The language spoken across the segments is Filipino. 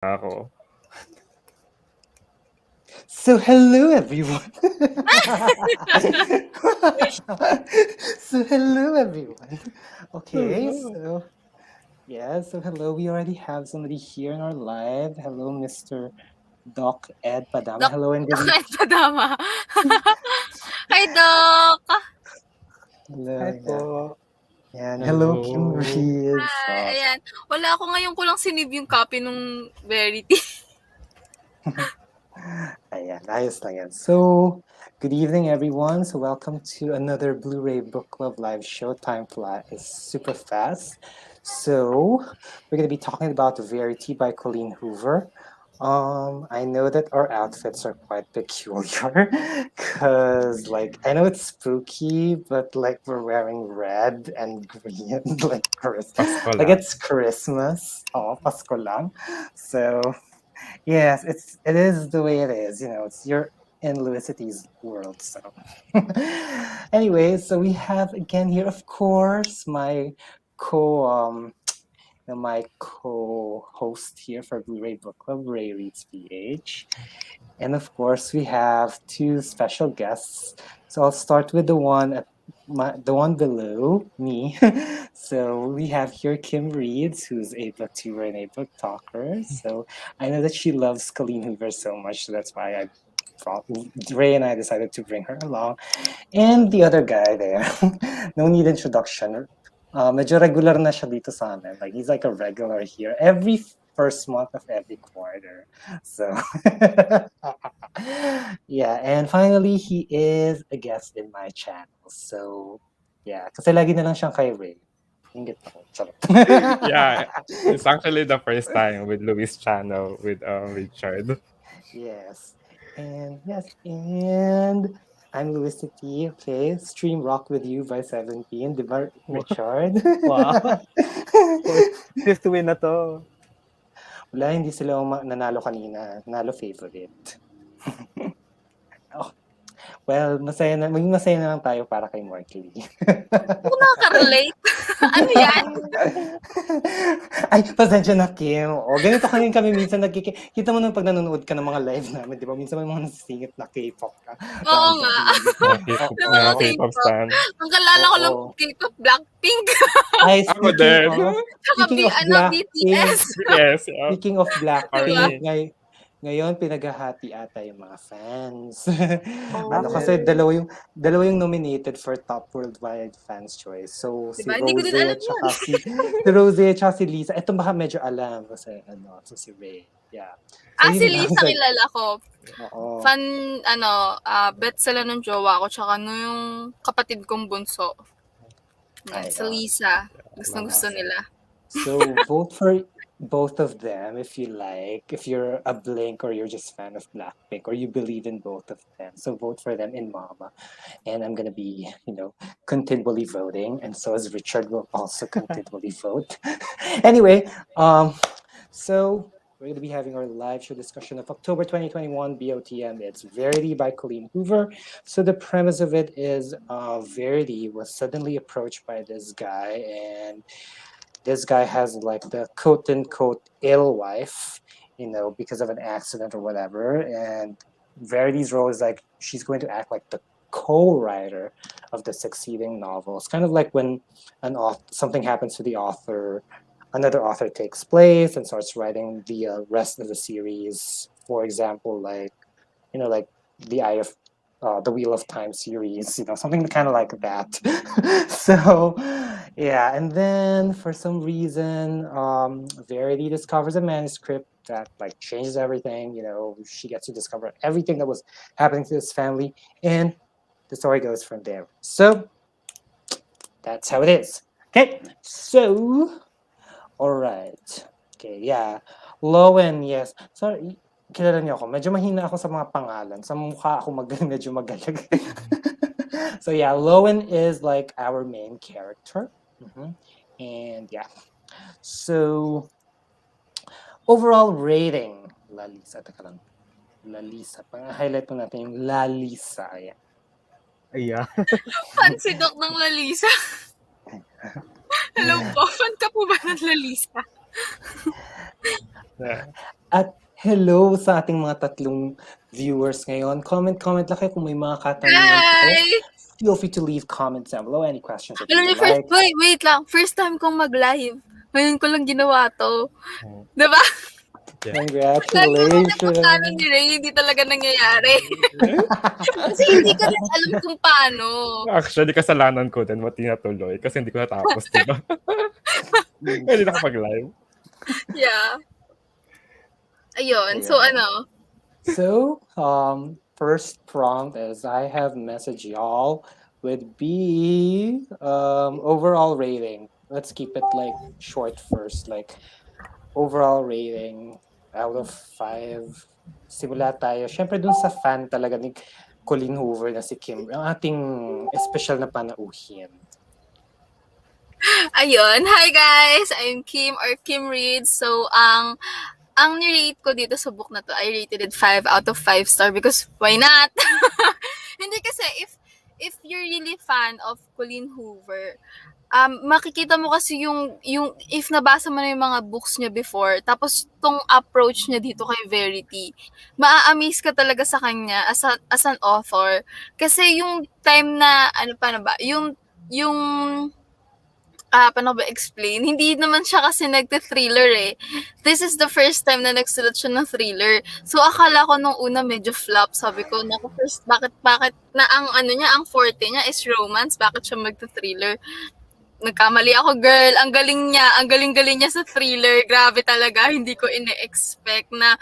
Ako. So hello everyone. Okay, so hello. We already have somebody here in our live. Hello, Mr. Doc Ed Padama. Hello and good Ed Padama. Hi, Doc! Hello. Hi po. Yan. Hello, Kimreads. Hi, ayan. Wala ako ngayon ko lang sinib yung copy nung Verity. Ayan, ayos lang yan. So, good evening everyone. So welcome to another BLouRay Book Club live show. Time flies super fast. So, we're going to be talking about Verity by Colleen Hoover. I know that our outfits are quite peculiar because like I know it's spooky, but like we're wearing red and green like Pasko like lang. it's Christmas. Oh, Pasko lang. So yes, it is the way it is, you're in louisity's world. So anyway, so we have again here, of course, my co-host here for BLouRay Book Club, Ray Reads PH. And of course, we have two special guests. So I'll start with the one below me. So we have here Kimreads, who's a booktuber and a book talker. So I know that she loves Colleen Hoover so much, so that's why Ray and I decided to bring her along. And the other guy there, no need introduction. Medyo regular na siya dito sa amin. Like, he's like a regular here every first month of every quarter. So, yeah. And finally, he is a guest in my channel. So, yeah. Kasi lagi na lang siyang kay Ray. Ingit ako. Charot. Yeah, it's actually the first time with Louis' channel with Richard. Yes. And I'm louisity, okay? Stream Rock with You by 17, di ba, Richard? Wow. Fifth win na to. Wala, hindi sila nanalo kanina. Nanalo favorite. Oh. Well, maging masaya na lang tayo para kay Markley. Kung nakaka-relate. Ano yan? Ay, pasensya na, Kim. O, ganito kami minsan kita mo nung pag nanonood ka ng mga live namin, di ba? Minsan may mga nasisingit na K-pop ka. Oo nga. K-pop stan. Ang kalala ko lang K-pop, Blackpink. Ay, Ako din. Speaking of Blackpink. Yes. Speaking of Blackpink, ngayon pinaghahati ata yung mga fans. Kasi dalawa yung nominated for top worldwide fans choice. So diba? si Rose at si Lisa. Ito baka medyo alam kasi so si Ray. Yeah. So, si Lisa kilala ko. Oo. Fan bet sila nung jowa ko tsaka yung kapatid kong bunso. Si Lisa. Gusto nila. So vote for both of them if you like. If you're a Blink or you're just a fan of Blackpink or you believe in both of them, so vote for them in Mama. And I'm gonna be, continually voting, and so as Richard will also continually vote. Anyway, so we're gonna be having our live show discussion of October 2021 BOTM. It's Verity by Colleen Hoover. So the premise of it is Verity was suddenly approached by this guy, and this guy has like the quote-unquote ill wife, because of an accident or whatever. And Verity's role is like she's going to act like the co-writer of the succeeding novel. It's kind of like when something happens to the author, another author takes place and starts writing the rest of the series. For example, like the Wheel of Time series, something kind of like that. So, yeah, and then for some reason, Verity discovers a manuscript that like changes everything. She gets to discover everything that was happening to this family, and the story goes from there. So that's how it is. Okay, so all right. Okay, yeah, Lowen, yes. Sorry. Kilala niyo ako. Medyo mahina ako sa mga pangalan. Sa mukha ako medyo magalag. So yeah, Lowen is like our main character. And yeah. So overall rating, Lalisa. Teka lang. Lalisa. Pang-highlight po natin yung Lalisa. Ayan. Yeah. Fan si Doc ng Lalisa. Hello po. Fan ka po ba ng Lalisa? At hello sa ating mga tatlong viewers ngayon. Comment lang kayo kung may mga katanungan po kayo. Hi! Feel free to leave comments down below. Any questions that you Alam niyo, would like. wait lang. First time kong mag-live. Ngayon ko lang ginawa to. Diba? Congratulations! Paano ni Ray, hindi talaga nangyayari. Kasi hindi ko rin alam kung paano. Actually, kasalanan ko din, mati natuloy. Kasi hindi ko natapos, diba? Hindi nakapag-live. Yeah. Ayun. So, ano? So, first prompt is I have messaged y'all would be overall rating. Let's keep it like short first. Like overall rating out of 5. Simula tayo. Syempre dun sa fan talaga ni Colleen Hoover na si Kim. Ang ating special na panauhin. Ayun. Hi guys! I'm Kim or Kimreads. So, ang ni-rate ko dito sa book na to, I rated it 5 out of 5 star because why not? Hindi kasi if you're really fan of Colleen Hoover, makikita mo kasi yung if nabasa mo na yung mga books niya before, tapos tong approach niya dito kay Verity, maa-amaze ka talaga sa kanya as an author. Kasi yung time na, paano ba, paano ba explain? Hindi naman siya kasi nagte-thriller eh. This is the first time na nagsulat siya ng thriller. So, akala ko nung una medyo flop. Sabi ko, naku, first, bakit, na ang ang forte niya is romance, bakit siya magte-thriller? Nagkamali ako, girl. Ang galing niya sa thriller. Grabe talaga. Hindi ko ine-expect na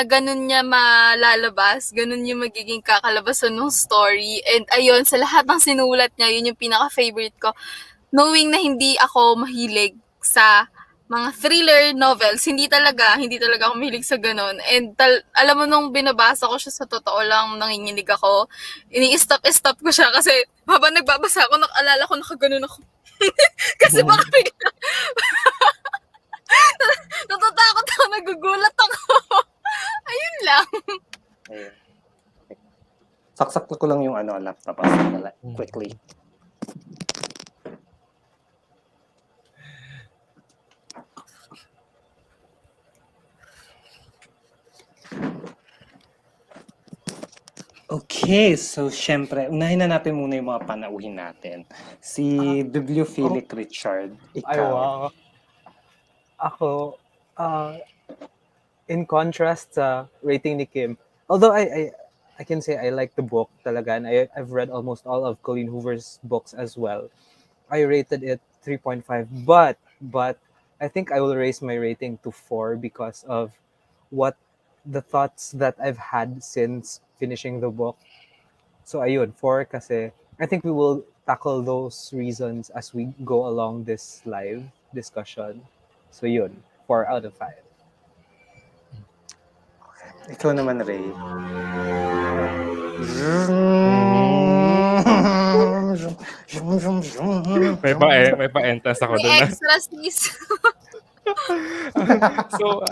ganun niya malalabas. Ganun yung magiging kakalabasan ng story. And ayun, sa lahat ng sinulat niya, yun yung pinaka-favorite ko. Knowing na hindi ako mahilig sa mga thriller novels, hindi talaga ako mahilig sa ganun. And alam mo, nung binabasa ko siya, sa totoo lang, nanginginig ako. Ini-stop ko siya kasi habang nagbabasa ako, nakalala ko, nakaganon ako. Kasi baka bigla, natatakot ako, nagugulat ako. Ayun lang. Ayun. Saksak ko lang yung laptop quickly. Okay, so syempre, unahin na natin muna yung mga panauhin natin. Si Bibliophilic Richard, ikaw. Ay, wow. Ako, in contrast sa rating ni Kim, although I can say I like the book talaga, and I've read almost all of Colleen Hoover's books as well. I rated it 3.5, but I think I will raise my rating to 4 because of what the thoughts that I've had since finishing the book. So ayun, 4 kasi I think we will tackle those reasons as we go along this live discussion. So yun, 4 out of 5. Ikaw naman, Ray. May pa-entrance ako doon. May extra sis. So,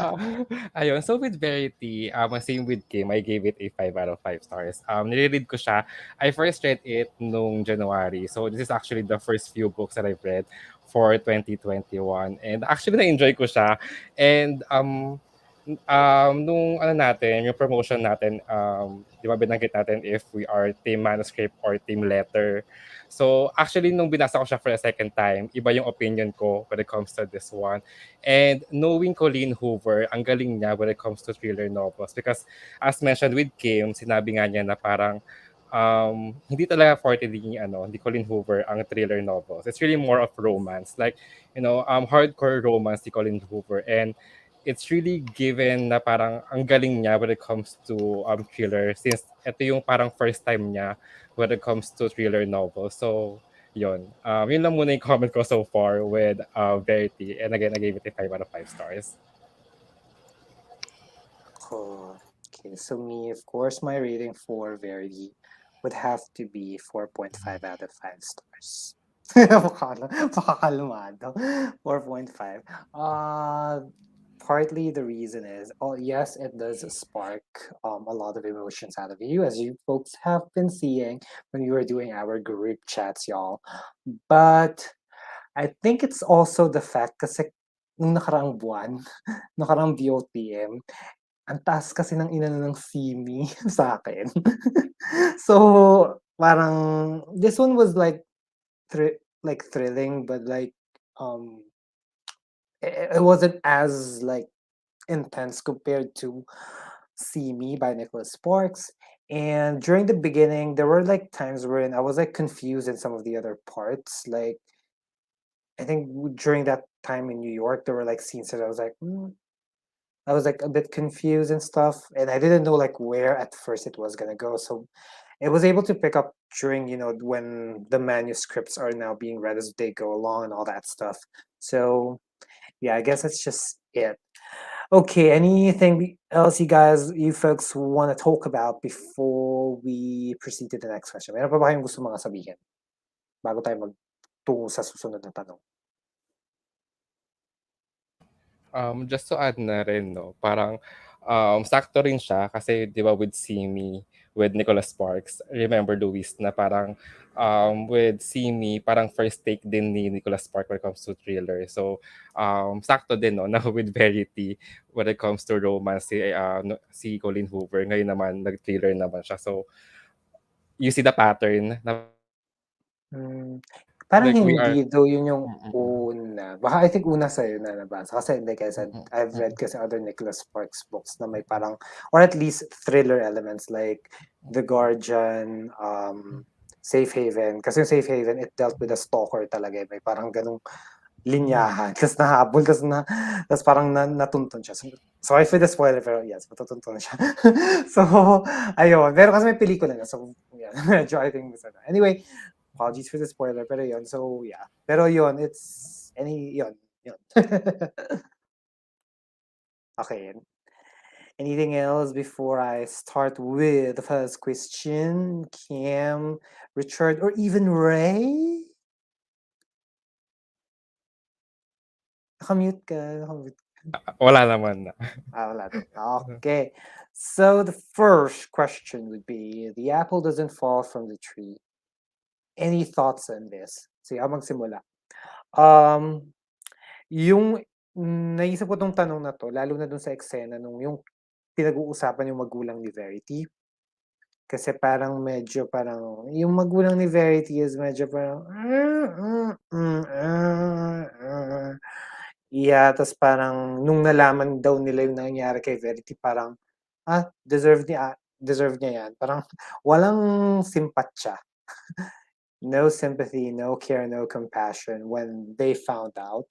ayun. So, with Verity, same with Kim, I gave it a 5 out of 5 stars. Nire-read ko siya. I first read it nung January. So, this is actually the first few books that I've read for 2021. And actually, na-enjoy ko siya. And, nung yung promotion natin, di ba binanggit natin if we are team manuscript or team letter. So actually nung binasa ko siya for a second time, iba yung opinion ko when it comes to this one. And knowing Colleen Hoover, ang galing niya when it comes to thriller novels, because as mentioned with Kim, sinabi nga niya na parang hindi talaga forte ni Colleen Hoover ang thriller novels. It's really more of romance, like hardcore romance ni Colleen Hoover, and it's really given na parang ang galing niya when it comes to thriller, since ito yung parang first time niya when it comes to thriller novel. So yun lang muna yung comment ko so far with Verity, and again I gave it a 5 out of 5 stars. Cool. Okay, so me, of course, my rating for Verity would have to be 4.5 out of 5 stars. Makakalmado. 4.5. Partly the reason is, yes, it does spark a lot of emotions out of you, as you folks have been seeing when we were doing our group chats, y'all. But I think it's also the fact kasi nung nakaraang buwan, nakaraang BOTM, ang taas kasi ng inano ng simi sa akin. So, parang this one was like thrilling, but like it wasn't as like intense compared to See Me by Nicholas Sparks. And during the beginning, there were like times wherein I was like confused in some of the other parts. Like I think during that time in New York, there were like scenes that I was like, I was like a bit confused and stuff, and I didn't know like where at first it was gonna go. So it was able to pick up during when the manuscripts are now being read as they go along and all that stuff. So yeah, I guess that's just it. Okay, anything else you folks want to talk about before we proceed to the next question? Meron pa ba kayong gusto mga sabihin bago tayo magtungo sa susunod na tanong? Just to add na rin, no, parang sakto rin siya kasi 'di ba with See Me, with Nicholas Sparks, remember Louis na parang with See Me, parang first take din ni Nicholas Sparks when it comes to thriller. So sakto din, no, na with Verity when it comes to romance si Colleen Hoover, ngayon naman nag-thriller naman siya. So you see the pattern na Parang like we are hindi daw yun yung mm. una. Baka I think una sa'yo na nabasa. Kasi like I said, I've read Mm. kasi other Nicholas Sparks books na may parang, or at least thriller elements like The Guardian, Safe Haven. Kasi yung Safe Haven, it dealt with a stalker talaga. May parang ganung linyahan. Tapos nahabol, tapos parang natuntun siya. So, sorry for the spoiler, pero yes, matutuntun siya. So, ayun. Pero kasi may pelikula na. So, yeah. Medyo I think anyway, apologies for the spoiler, pero yun. So, yeah. Pero yun, yun. Okay. Anything else before I start with the first question? Kim, Richard, or even Ray? Nakamute ka. Wala naman na. Wala din. Okay. So the first question would be, the apple doesn't fall from the tree. Any thoughts on this? Sige, ako magsimula. Yung naisip ko tong tanong na 'to lalo na dun sa eksena nung yung pinag-uusapan yung magulang ni Verity. Kasi parang medyo parang yung magulang ni Verity is medyo parang yeah, tas parang nung nalaman daw nila yung nangyari kay Verity parang, deserve niya yan. Parang walang simpatsya. No sympathy, no care, no compassion when they found out.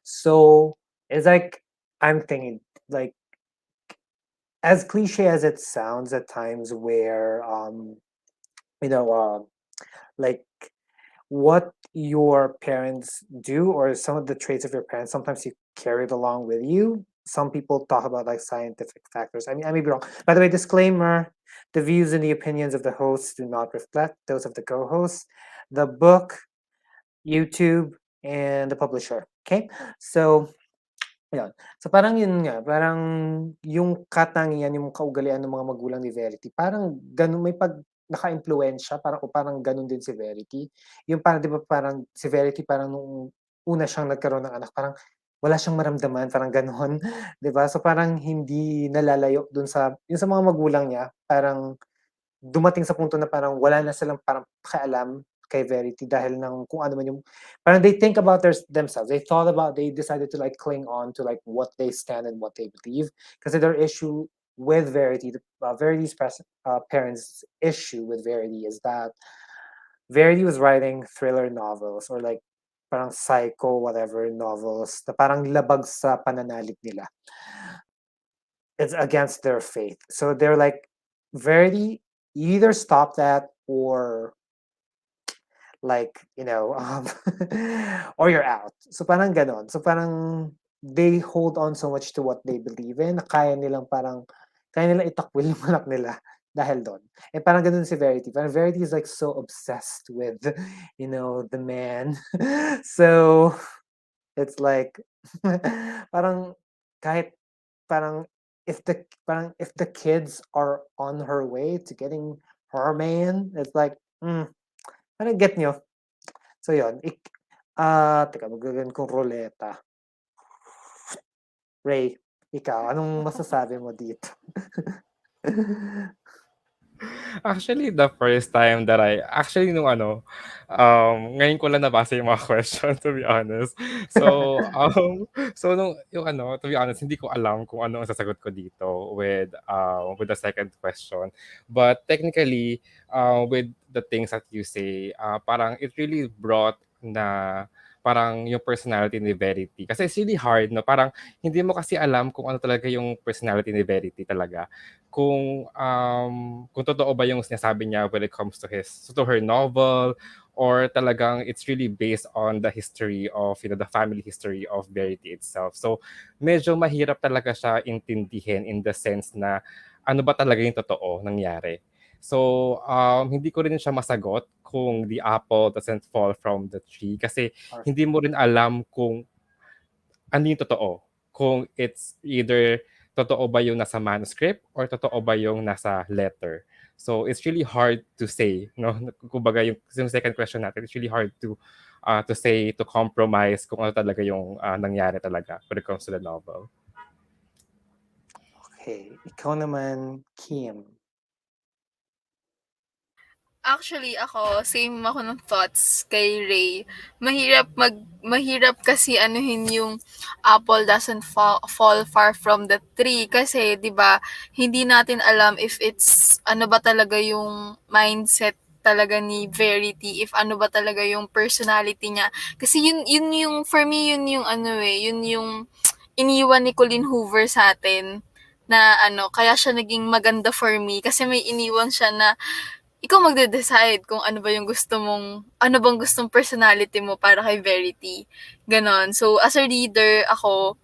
So it's like I'm thinking, like, as cliche as it sounds at times, where like what your parents do or some of the traits of your parents, sometimes you carry it along with you. Some people talk about like scientific factors. I mean, I may be wrong. By the way, disclaimer: the views and the opinions of the hosts do not reflect those of the co-hosts, the book, YouTube, and the publisher. Okay, so yun. So parang yun nga, parang yung katangian, yung kaugalian ng mga magulang ni Verity, parang ganun, may naka-impluwensya, parang o parang ganun din si Verity. Yung parang 'di ba parang si Verity parang nung una siyang nagkaroon ng anak, parang wala siyang maramdaman, parang gano'n, 'di ba? So parang hindi nalalayo dun sa yung sa mga magulang niya, parang dumating sa punto na parang wala na silang parang pakialam kay Verity dahil ng kung ano man yung parang they think about themselves. They decided to like cling on to like what they stand and what they believe. Kasi their issue with Verity, Verity's parents' issue with Verity is that Verity was writing thriller novels or like parang psycho whatever novels na parang labag sa pananalig nila. It's against their faith. So they're like, Verity, you either stop that or like, or you're out. So parang ganon. So parang they hold on so much to what they believe in, kaya nilang itakwil yung anak nila dahil doon. And parang ganun si Verity. Parang Verity is like so obsessed with, the man. So it's like, parang kahit parang if the kids are on her way to getting her man, it's like, parang get nyo. So yun, teka, magagawin kong roleta. Ray, ikaw, anong masasabi mo dito? Actually, the first time that actually nung ngayon ko lang nabasa yung mga question, to be honest. So, so yung to be honest, hindi ko alam kung ano ang sasagot ko dito with the second question. But technically, with the things that you say, parang it really brought na parang yung personality ni Verity. Kasi it's really hard, no? Parang hindi mo kasi alam kung ano talaga yung personality ni Verity talaga. Kung totoo ba yung sinasabi niya when it comes to her novel, or talagang it's really based on the history of, the family history of Verity itself. So, medyo mahirap talaga siya intindihin in the sense na ano ba talaga yung totoo nangyari. So, hindi ko rin siya masagot kung the apple doesn't fall from the tree kasi hindi mo rin alam kung ano yung totoo. Kung it's either totoo ba yung nasa manuscript or totoo ba yung nasa letter. So it's really hard to say, no? Kumbaga yung second question natin, it's really hard to say, to compromise kung ano talaga yung nangyari talaga when it comes to the novel. Okay, ikaw naman, Kim. Actually, ako, same ako ng thoughts kay Ray. Mahirap kasi anuhin yung apple doesn't fall far from the tree. Kasi, di ba, hindi natin alam if it's, ano ba talaga yung mindset talaga ni Verity, if ano ba talaga yung personality niya. Kasi yun yung, for me, yun yung yun yung iniwan ni Colleen Hoover sa atin na kaya siya naging maganda for me. Kasi may iniwan siya na ikaw magde-decide kung ano ba yung ano bang gustong personality mo para kay Verity. Ganon. So, as a reader, ako,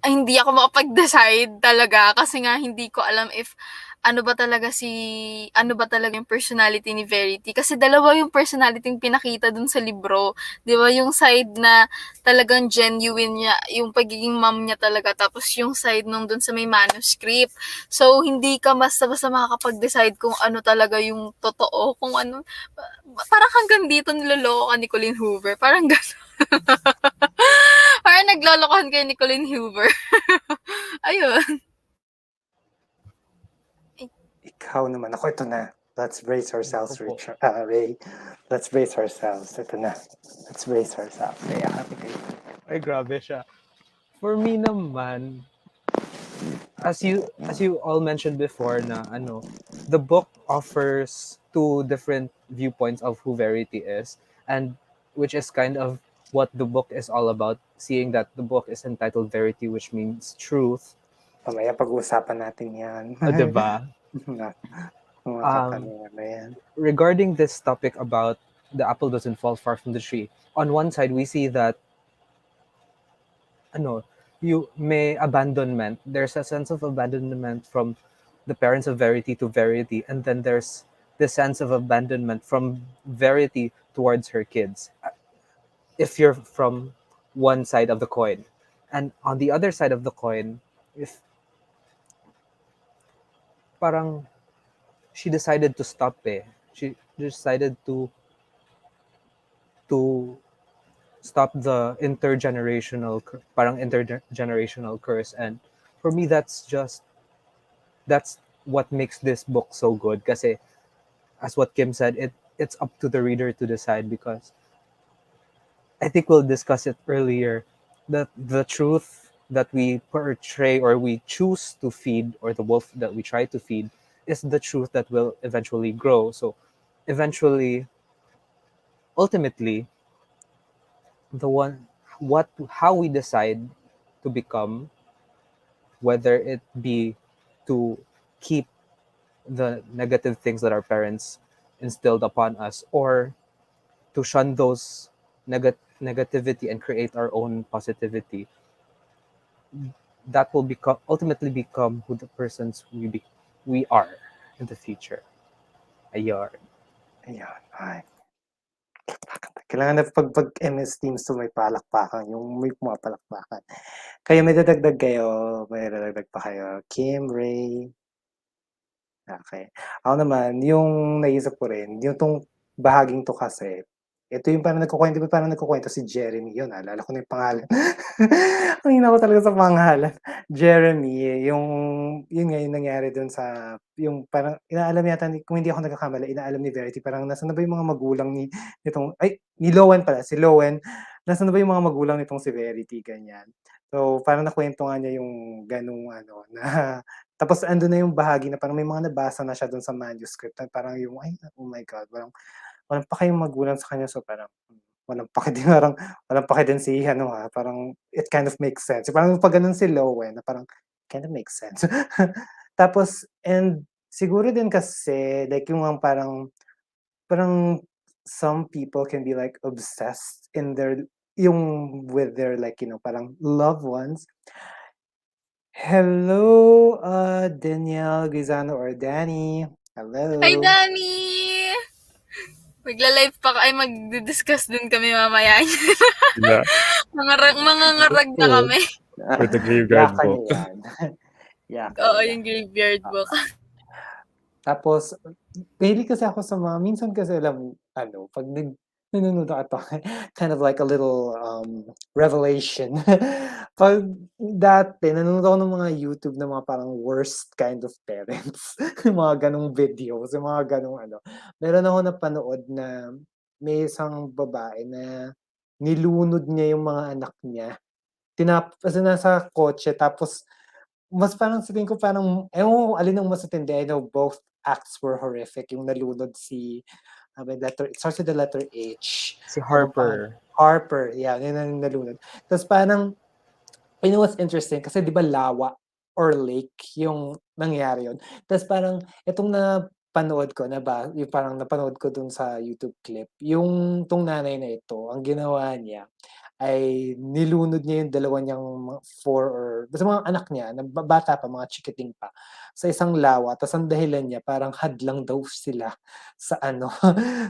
hindi ako makapag-decide talaga kasi nga hindi ko alam if ano ba talaga yung personality ni Verity. Kasi dalawa yung personality yung pinakita dun sa libro. Di ba? Yung side na talagang genuine niya, yung pagiging mom niya talaga, tapos yung side nung dun sa may manuscript. So, hindi ka basta-basta makakapag-decide kung ano talaga yung totoo, kung ano, parang hanggang dito niloloko ka ni Colleen Hoover. Parang gano'n. Parang naglolokohan kayo ni Colleen Hoover. Ayun. Ikaw naman. Ako, ito na. Let's brace ourselves, Opo. Ray. Let's brace ourselves. Ito na. Let's brace ourselves. Kaya happy kayo. Ay, grabe siya. For me naman, as you all mentioned before na the book offers two different viewpoints of who Verity is, and which is kind of what the book is all about, seeing that the book is entitled Verity, which means truth. Mamaya pag-uusapan natin yan. Diba? Mga katanungan na yan. Regarding this topic about the apple doesn't fall far from the tree, on one side we see that you may abandonment. There's a sense of abandonment from the parents of Verity to Verity, and then there's the sense of abandonment from Verity towards her kids. If you're from one side of the coin, and on the other side of the coin, if parang she decided to stop she decided to stop the intergenerational curse, and for me that's what makes this book so good, kasi as what Kim said, it's up to the reader to decide, because I think we'll discuss it earlier, that the truth that we portray or we choose to feed, or the wolf that we try to feed, is the truth that will eventually grow. So eventually, ultimately, how we decide to become, whether it be to keep the negative things that our parents instilled upon us, or to shun those negativity and create our own positivity, that will ultimately become who the persons we are in the future. Ayun. Ayan. Ay. Kailangan na pag MS Teams to may palakpakan, yung may pumapalakpakan. Kayo, may dadagdag kayo? May dadagdag pa kayo? Kim, Ray? Okay. Ako naman, yung naisip ko rin, yung tong bahaging to kasi, Ito yung parang nagkukwento si Jeremy yun, naalala ko na yung pangalan. Ang hina ko talaga sa pangalan. Jeremy, yun nga yung nangyari dun sa yung parang inaalam yata kung hindi ako nagkakamali, inaalam ni Verity parang nasaan na ba yung mga magulang ni Lowen pala, si Lowen, nasaan na ba yung mga magulang nitong si Verity, ganyan. So, parang nakwento nga niya yung ganung ano, na tapos andun na yung bahagi na parang may mga nabasa na siya dun sa manuscript na parang yung, ay, oh my God, walang pake yung magulang sa kanya. So, parang walang pake din, parang walang pake din si ano, parang it kind of makes sense. Parang 'pag gano'n si Lowen na parang kind of makes sense. Tapos and siguro din kasi like yung mga parang some people can be like obsessed with their like, parang loved ones. Hello, Danielle Guizano or Danny. Hello. Hi, Danny! Magla-live pa ay magdi-discuss din kami mamaya. Yeah, mga ngarag na kami. for the graveyard Yakan book. niya yan. Yakan Oo, niya. yung graveyard book. Tapos, mahilig kasi ako sa minsan kasi alam mo, ano, 'pag nanonood ako kind of like a little, revelation. 'Pag dati nanonood ako ng mga YouTube na mga parang worst kind of parents, yung mga gano'ng videos, yung mga gano'ng ano. Meron ako napanood na may isang babae na nilunod niya yung mga anak niya. Kasi nasa kotse tapos mas parang sa tingin ko parang ewan ko kung alin ang mas matindi. I know both acts were horrific. Yung nalunod may letter, it starts with the letter H. Si Harper. Harper, yeah, yun ang nalunod. Tapos parang, you know what's interesting? Kasi di ba lawa or lake yung nangyari yun. Tapos parang, itong napanood ko, yung parang napanood ko dun sa YouTube clip, yung tong nanay na ito, ang ginawa niya, ay nilunod niya yung dalawa niyang basta mga anak niya, na bata pa, mga chikiting pa, sa isang lawa. Tapos ang dahilan niya, parang hadlang daw sila sa ano,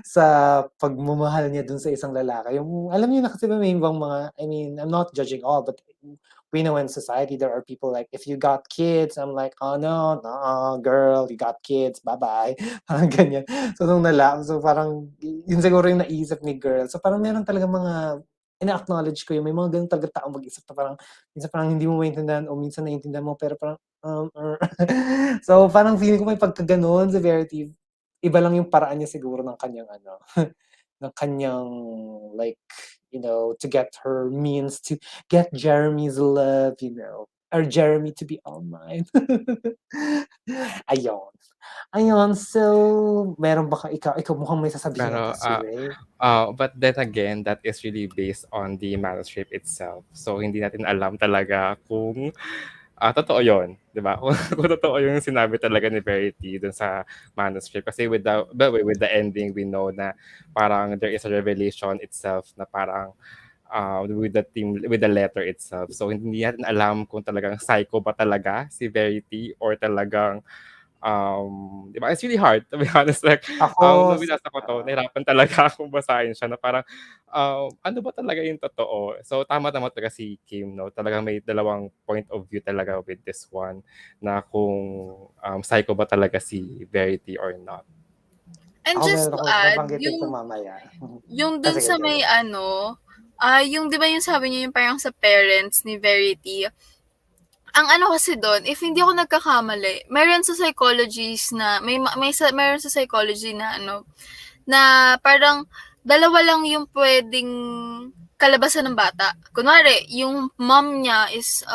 sa pagmamahal niya dun sa isang lalaki. Yung, alam niyo na kasi may ibang mga, I mean, I'm not judging all, but we know in society there are people like, if you got kids, I'm like, oh no, girl, you got kids, bye-bye. Parang ganyan. So, so parang, yun siguro yung naisip ni girl. So, parang meron talaga mga ina-acknowledge ko yung may mga ganun talaga taong mag-isip na parang minsan parang hindi mo maintindihan o minsan naiintindihan mo pero parang so parang feeling ko may pagkaganoon si Verity. Iba lang yung paraan niya siguro ng kanyang ano, ng kanyang like, to get her means to get Jeremy's love, or Jeremy to be all mine. Ayun. Ayun, so meron ba ikaw mukhang may sasabihin Pero, ata si Ray. but then again, that is really based on the manuscript itself. So, hindi natin alam talaga kung totoo yun, di ba? Kung totoo yung sinabi talaga ni Verity dun sa manuscript. Kasi with the ending, we know na parang there is a revelation itself na parang with the letter itself. So, hindi natin alam kung talagang psycho ba talaga si Verity or talagang di ba? It's really hard to be honest. Like, Ako, nung binasa ko to, nahirapan talaga akong basahin siya na parang, ano ba talaga yung totoo? So, tama naman talaga si Kim, no? Talagang may dalawang point of view talaga with this one na kung psycho ba talaga si Verity or not. And ako just meron to ako add, babanggitin ko mamaya. yung dun Sige, sa sige. may yung di ba yung sabi niyo yung parang sa parents ni Verity, ang ano kasi doon, if hindi ako nagkakamali, meron sa psychologies na, meron sa psychology na na parang dalawa lang yung pwedeng kalabasan ng bata. Kunwari, yung mom niya is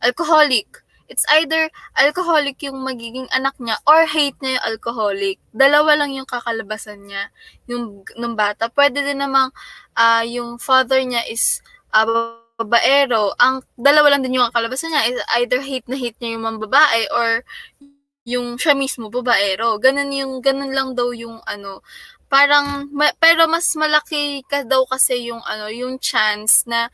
alcoholic. It's either alcoholic yung magiging anak niya or hate niya yung alcoholic. Dalawa lang yung kakalabasan niya ng bata. Pwede din namang yung father niya is babaero. Ang dalawa lang din yung kakalabasan niya is either hate niya yung mga babae or yung siya mismo babaero. Ganun lang daw yung parang pero mas malaki ka daw kasi yung chance na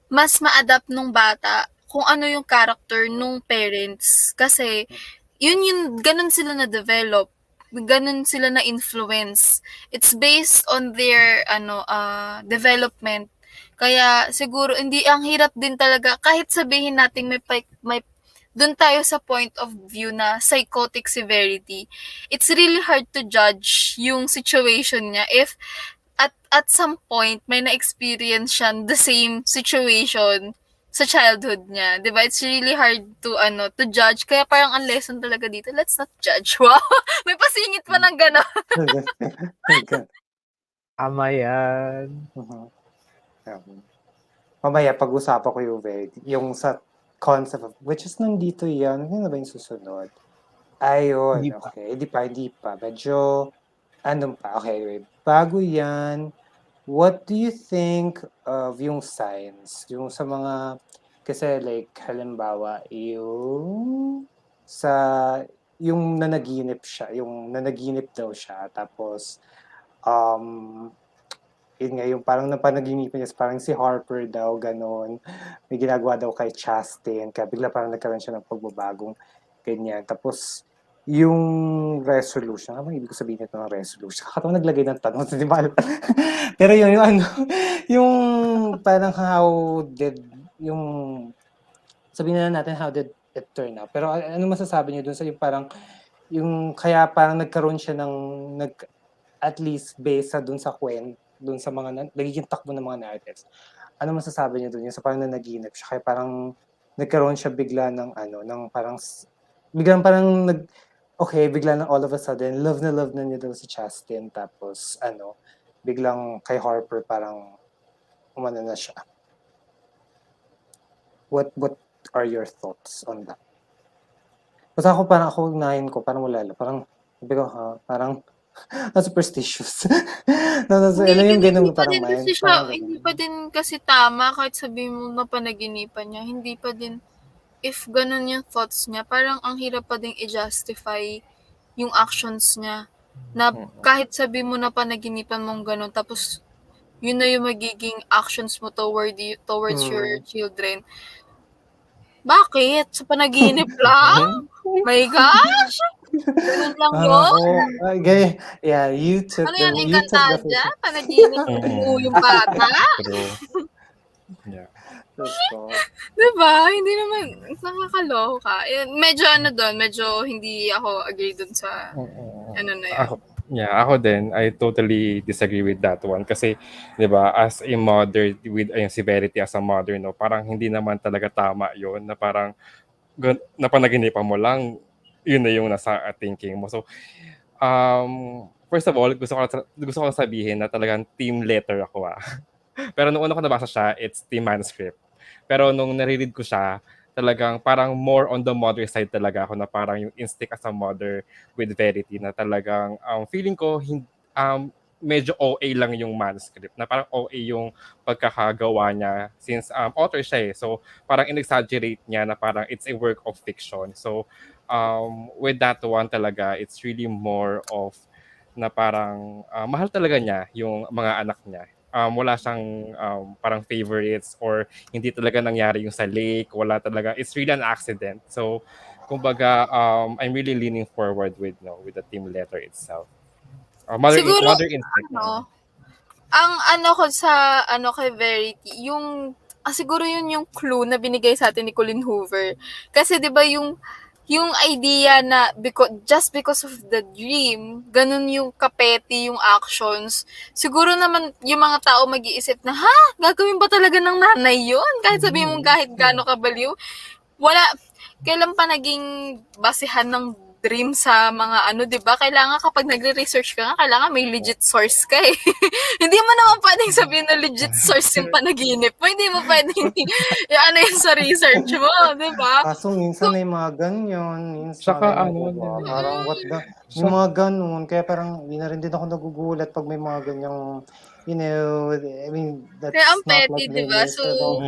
mas ma-adapt nung bata kung ano yung character nung parents kasi yun ganun sila na develop, ganun sila na influence. It's based on their development. Kaya siguro hindi ang hirap din talaga kahit sabihin nating may doon tayo sa point of view na psychotic severity. It's really hard to judge yung situation niya if at some point, may na-experience siya the same situation sa childhood niya. 'Di ba? It's really hard to judge. Kaya parang ang lesson talaga dito, let's not judge. Wow! May pasingit pa ng gano'n. Tama yan. Mamaya pag-usapan ko yung Verity, yung sa concept of, which is nandito yan. Ano na ba yung susunod? Ayun, Hindi pa. okay. Hindi pa. Medyo, okay, wait. Bago yan, what do you think of yung signs? Yung sa mga, kasi like, halimbawa, yung nanaginip daw siya, tapos, yun nga, yung parang napanaginipan niya, parang si Harper daw, ganon. May ginagawa daw kay Chastain, kaya bigla parang nagkaroon siya ng pagbabagong ganyan. Tapos, yung resolution, ano ibig ko sabihin nito ng resolution? Kakatawa naglagay ng tanong, di ba? Pero yung parang sabihin na natin how did it turn out. Pero ano masasabi niyo dun sa yung parang, kaya parang nagkaroon siya at least based dun sa dun sa mga nagiging takbo ng mga narratives. Ano masasabi niyo dun? Yung sa parang nanaginip siya, kaya parang nagkaroon siya bigla ng bigla na all of a sudden, love na niya daw si Chastain, tapos biglang kay Harper parang umano na siya. What are your thoughts on that? Basta ako unahin ko, parang wala lang. Parang, sabi ko, parang, superstitious. Yung ganun parang mind. Hindi pa din kasi tama kahit sabihin mo na panaginipan niya. Hindi pa din, if ganun yung thoughts niya, parang ang hirap pa din i-justify yung actions niya. Na kahit sabihin mo na panaginipan mong ganun, tapos yun na yung magiging actions mo towards your children. Bakit? Sa panaginip lang? My gosh! Ganun lang yun? Yeah, you took ano yan, Encantadia? Panaginip mo yung bata? Yeah. Diba? Hindi naman, nakakaloka. Medyo hindi ako agree dun sa, na yun. Ako din, I totally disagree with that one. Kasi, di ba, as a mother, with si Verity as a mother, no, parang hindi naman talaga tama yun, na parang, napanaginipan mo lang, yun na yung nasa thinking mo. So, first of all, gusto ko sabihin na talagang team letter ako. Pero nung una ko nabasa siya, it's team manuscript. Pero nung nare-read ko siya, talagang parang more on the mother side talaga ako, na parang yung instinct as a mother with Verity, na talagang feeling ko medyo OA lang yung manuscript, na parang OA yung pagkakagawa niya since author siya eh. So parang in-exaggerate niya na parang it's a work of fiction. So with that one talaga, it's really more of na parang mahal talaga niya yung mga anak niya. Wala siyang parang favorites, or hindi talaga nangyari yung sa lake, wala talaga, it's really an accident. So kumbaga I'm really leaning forward with the team letter itself. Mother instinct. Ang ko sa kay Verity, siguro yun yung clue na binigay sa atin ni Colleen Hoover. Kasi 'di ba yung idea na just because of the dream, ganun yung kapeti yung actions. Siguro naman yung mga tao mag-iisip na, gagawin ba talaga ng nanay yun? Kahit sabihin mong kahit gaano kabaliw. Kailan pa naging basehan ng dream sa mga diba? Kailangan kapag nagre-research ka nga, kailangan may legit source ka eh. Hindi mo naman pwedeng sabihin na legit source yung panaginip mo. Hindi mo pwedeng yun sa research mo, diba? Kaso minsan may mga ganyan. Minsan parang may mga ganun. Kaya parang hindi na rin din ako nagugulat pag may mga ganyang, I mean, that's kaya ang not petty, like diba? So,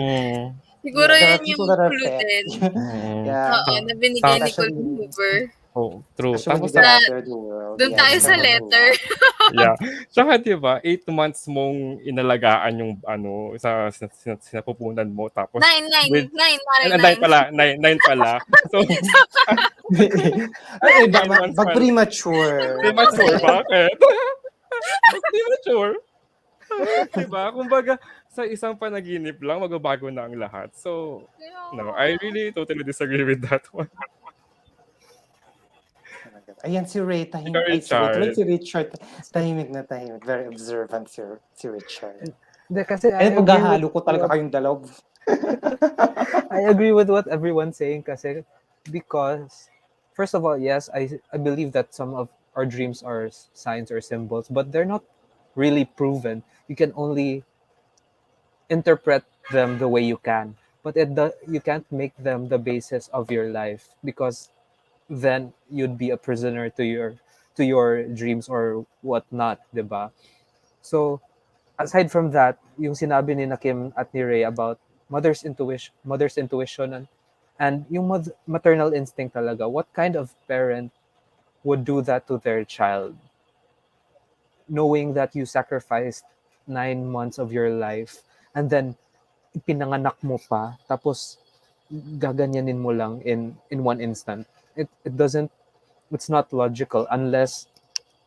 siguro there are yun people yung that are clue pet. din. Yeah. Na binigay ni Colleen Hoover. True. Tapos doon tayo sa letter. Yeah. Tsaka diba, 8 months mong inalagaan yung sa sinapupunan mo, tapos 9 pala. So pag premature. Bakit? Premature. Diba? Kumbaga, sa isang panaginip lang, magbabago na ang lahat. So, I really totally disagree with that one. Ayan si Ray, Ikaw, ay si Ray, tuloy Richard. si Richard, tahimik na tahimik. Very observant si Richard. Hindi, kasi And paghahalo ko talaga kayong dalaw. I agree with what everyone's saying kasi because first of all, yes, I believe that some of our dreams are signs or symbols, but they're not really proven. You can only interpret them the way you can, but you can't make them the basis of your life because then you'd be a prisoner to your dreams or whatnot, diba? So aside from that, yung sinabi ni Kim at ni Ray about mother's intuition and yung maternal instinct talaga, what kind of parent would do that to their child? Knowing that you sacrificed 9 months of your life and then pinanganak mo pa, tapos gaganyanin mo lang in one instant. It doesn't, it's not logical unless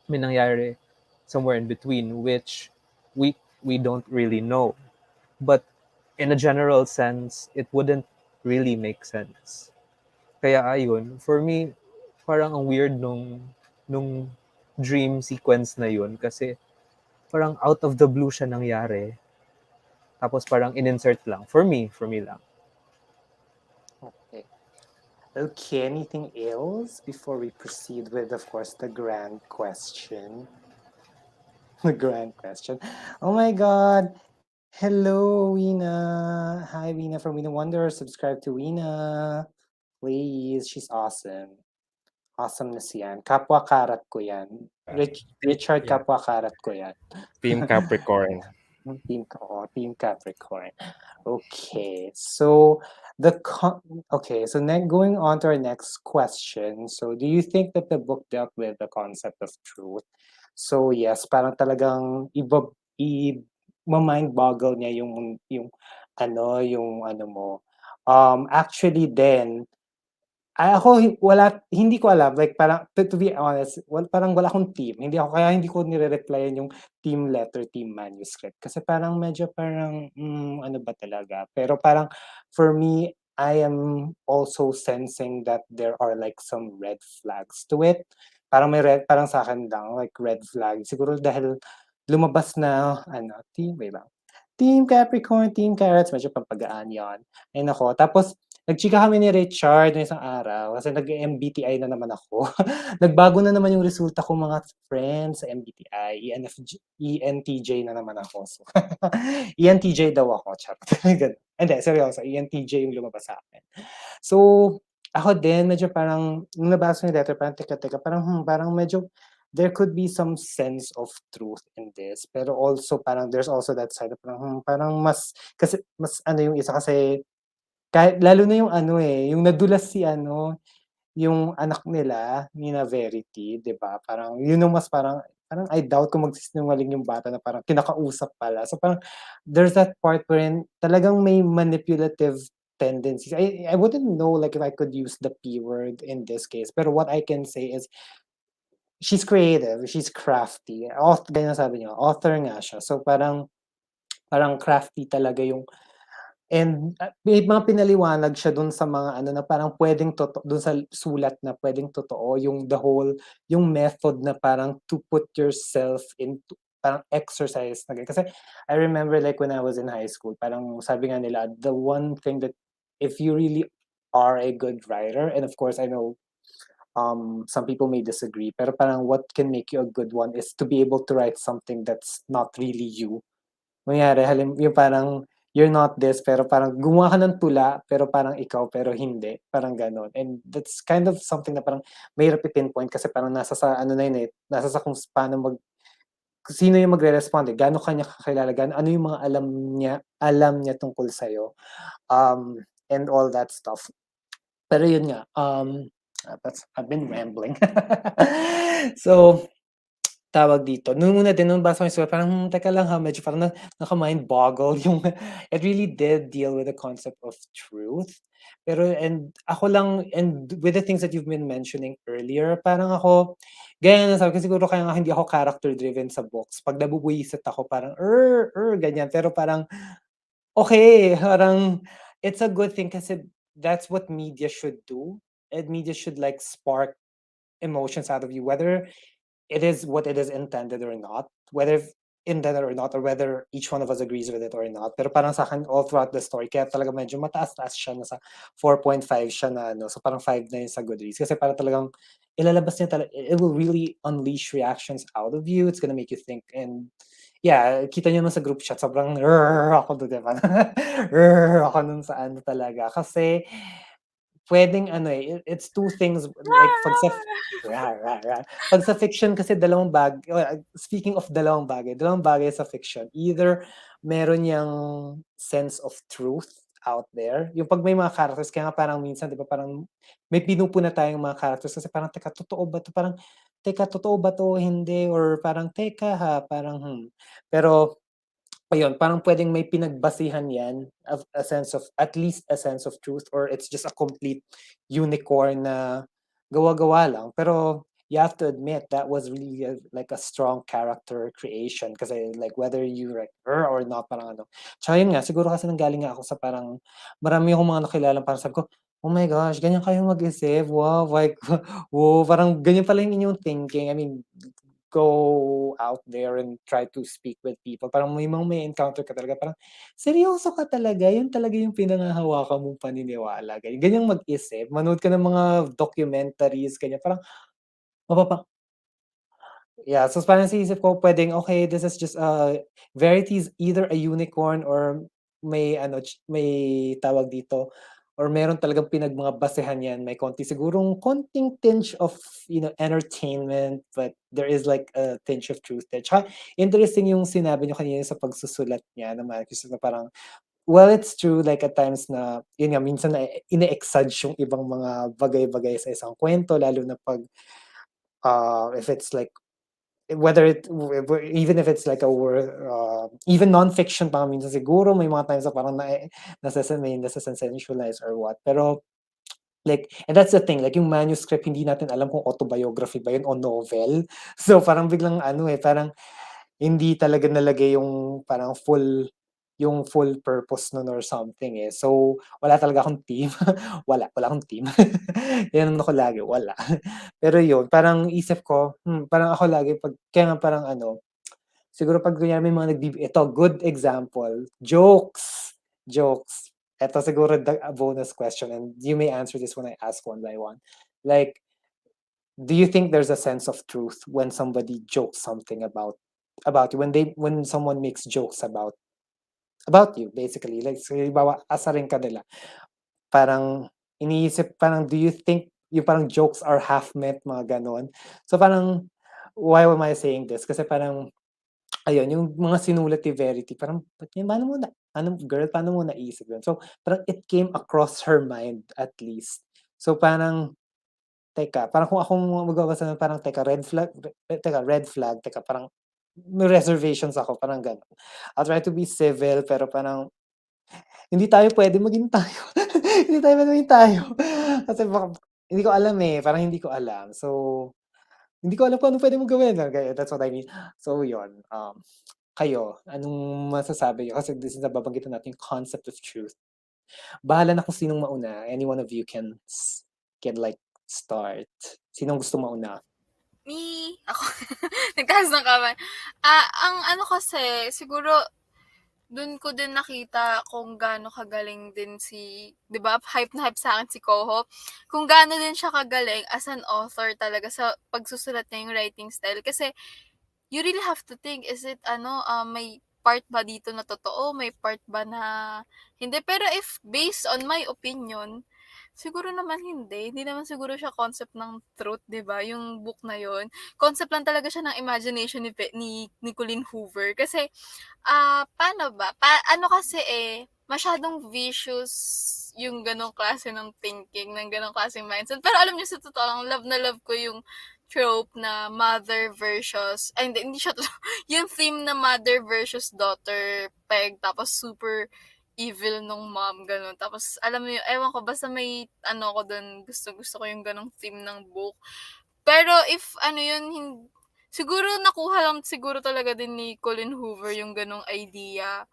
may nangyari somewhere in between, which we don't really know. But in a general sense, it wouldn't really make sense. Kaya ayun, for me, parang ang weird nung dream sequence na yun kasi parang out of the blue siya nangyari. Tapos parang in-insert lang. For me lang. Okay, anything else before we proceed with, of course, the grand question? The grand question. Oh my God. Hello, Weena. Hi, Weena from Weena Wonder. Subscribe to Weena. Please, she's awesome. Awesome na siyan. Kapwa karat ko yan. Richard, Yeah. kapwa karat ko yan. Team Capricorn. Team Capricorn. Okay, so so then going on to our next question. So do you think that the book dealt with the concept of truth? So yes, parang talagang ma-mind boggle niya yung ano mo. Actually then ako hindi ko alam, like parang to be honest, parang wala akong team. Hindi ko nire-replyan yung team letter, team manuscript. Kasi parang medyo parang, ano ba talaga? Pero parang for me, I am also sensing that there are like some red flags to it. Parang sa akin lang, like red flag. Siguro dahil lumabas na, wait lang. Team Capricorn, Team Carrots, medyo pampagaan yon. Ay nako, tapos nagchika kami ni Richard ng isang araw kasi nag-MBTI na naman ako. Nagbago na naman yung resulta ko mga friends sa MBTI. ENTJ na naman ako. So, ENTJ daw ako. Charot. Hindi, seryoso. ENTJ yung lumabas sa akin. So, ako din, medyo parang, nung nabasa yung letter, parang teka, parang medyo, there could be some sense of truth in this. Pero also, parang, there's also that side of parang kasi, mas yung isa kasi, kahit lalo na yung yung nadulas yung anak nila, ni na Verity, 'di ba? Parang yun yung mas parang I doubt kung magsisinungaling yung bata na parang kinakausap pala. So parang there's that part wherein talagang may manipulative tendencies. I wouldn't know like if I could use the P word in this case, pero what I can say is she's creative, she's crafty. Gaya na sabi niyo, author nga siya. So parang crafty talaga yung. And may mga pinaliwanag siya dun sa mga na parang pwedeng dun sa sulat na pwedeng totoo yung yung method na parang to put yourself into parang exercise na ganyan. Kasi I remember like when I was in high school, parang sabi nga nila, the one thing that if you really are a good writer, and of course I know some people may disagree, pero parang what can make you a good one is to be able to write something that's not really you. Kunyari yung parang you're not this, pero parang gumawa ka ng tula, pero parang ikaw, pero hindi. Parang gano'n. And that's kind of something na parang mahirap i-pinpoint kasi parang nasa sa na yun nasa sa kung paano sino yung magre-respond eh. Gaano ka niya kakilala, ano yung mga alam niya tungkol sa'yo. And all that stuff. Pero yun nga, I've been rambling. So, tawag dito, nung una din nung basa ko yung sulat parang, teka lang ha, medyo parang naka-mind boggle yung it really did deal with the concept of truth. Pero and with the things that you've been mentioning earlier, parang ako, gaya na sabi ko siguro kaya nga hindi ako character driven sa books. Pag nabubuwisit ako parang, ganyan. Pero parang, okay, parang it's a good thing kasi that's what media should do. And media should like spark emotions out of you, whether it is what it is intended or not, whether intended or not, or whether each one of us agrees with it or not. Pero parang sa akin, all throughout the story, kaya talaga medyo mataas-taas siya, nasa 4.5 siya na ano, so parang 5 na yun sa Goodreads. Kasi parang talagang ilalabas niya talaga, it will really unleash reactions out of you, it's gonna make you think, and yeah, kita niyo naman sa group chat, sobrang ako doon, diba? Ako nun sa ano talaga, kasi pwedeng ano it's two things, like pag sa fiction kasi dalawang speaking of dalawang bagay sa fiction, either meron yang sense of truth out there, yung pag may mga characters, kaya nga parang minsan, di ba, parang may pinupuna tayong mga characters kasi parang, teka, totoo ba to? Parang, teka, totoo ba to? Hindi, or parang, teka ha, parang, Pero, ayun, parang pwedeng may pinagbasihan yan, of a sense of, at least a sense of truth, or it's just a complete unicorn na gawa-gawa lang. Pero you have to admit that was really like a strong character creation, kasi like whether you like her or not, parang ano. Tsaka yun nga, siguro kasi nanggaling nga ako sa parang marami akong mga nakilala, parang sabi ko, oh my gosh, ganyan kayo mag-isip, wow, like, wow, parang ganyan pala yung inyong thinking. I mean, go out there and try to speak with people. Parang may mga may encounter ka talaga, parang seryoso ka talaga, yun talaga yung pinangahawakan mong paniniwala, ganyan. Ganyang mag-isip, manood ka ng mga documentaries, ganyan, parang mapapa yeah, so parang sa isip ko puwedeng, okay, this is just, Verity is either a unicorn or may ano, may tawag dito, or meron talagang mga basehan yan, may sigurong konting tinge of, entertainment, but there is like a tinge of truth there. Tsaka interesting yung sinabi niyo kanina sa pagsusulat niya na Marcus, na parang, well, it's true, like at times na, yun nga, minsan na ine-exage yung ibang mga bagay-bagay sa isang kwento, lalo na pag, if it's like whether even if it's like a word, even non-fiction pa minsan siguro may mga times na parang nasa-sensualize or what. Pero like, and that's the thing, like yung manuscript, hindi natin alam kung autobiography ba yun o novel. So parang biglang ano parang hindi talaga nalagay yung full purpose nun or something So, wala talaga akong team. Wala akong team. Yan ako lagi, wala. Pero yun, parang isip ko, parang ako lagi kaya nga parang ano, siguro pag kunyari may mga ito, good example, jokes. Eto siguro a bonus question, and you may answer this when I ask one by one. Like, do you think there's a sense of truth when somebody jokes something about you, when someone makes jokes about you, basically, like, so halimbawa asarin ka nila, parang parang do you think yung parang jokes are half meant, mga gano'n? So parang, why am I saying this? Kasi parang ayun, yung mga sinulat ni Verity, parang paano mo naisip yun? So parang it came across her mind at least. So parang, teka, parang kung akong magbabasa nun, parang red flag, teka, parang may reservations ako, parang gano'n. I'll try to be civil, pero parang hindi tayo puwede maging tayo. Hindi tayo puwede maging tayo. Kasi baka hindi ko alam, parang hindi ko alam. So, hindi ko alam kung anong puwede mong gawin, that's what I mean. So yun, kayo, anong masasabi niyo? Kasi this is nababanggitan natin yung concept of truth. Bahala na kung sinong mauna. Any one of you can like start. Sinong gusto mauna? Me, ako. Nagtaas ng kamay. Ang ano kasi, siguro, dun ko din nakita kung gaano kagaling din si, 'di ba? Hype na hype sa akin si Koho. Kung gaano din siya kagaling as an author talaga sa pagsusulat niya yung writing style. Kasi you really have to think, is it may part ba dito na totoo? May part ba na hindi? Pero if based on my opinion, siguro naman hindi. Hindi naman siguro siya concept ng truth, 'di ba? Yung book na yon, concept lang talaga siya ng imagination ni Colleen Hoover. Kasi paano ba? Ano kasi masyadong vicious yung ganong klase ng thinking, ng ganong klaseng mindset. Pero alam niyo, sa totoo lang, love na love ko yung trope na mother versus, ay hindi siya yung theme na mother versus daughter peg, tapos super evil nung mom, ganun. Tapos, alam mo yun, ewan ko, basta may, ko dun, gusto ko yung ganong theme ng book. Pero, if, siguro, nakuha lang siguro talaga din ni Colleen Hoover yung ganong idea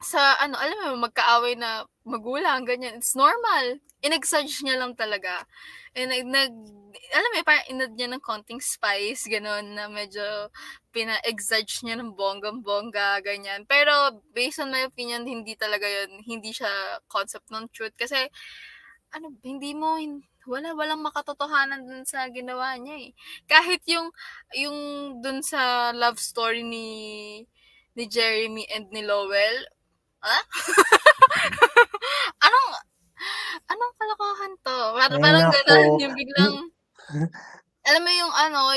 sa ano, alam mo, magkaaway na magulang, ganyan. It's normal. In-exage niya lang talaga. And alam mo, parang inad niya ng konting spice, gano'n, na medyo pina-exage niya ng bonggang-bongga, ganyan. Pero, based on my opinion, hindi talaga yun, hindi siya concept ng truth. Kasi, walang makatotohanan dun sa ginawa niya eh. Kahit yung dun sa love story ni Jeremy and ni Lowell, anong anong kalokohan to? Ay, Parang nako. gano'n, yung biglang, alam mo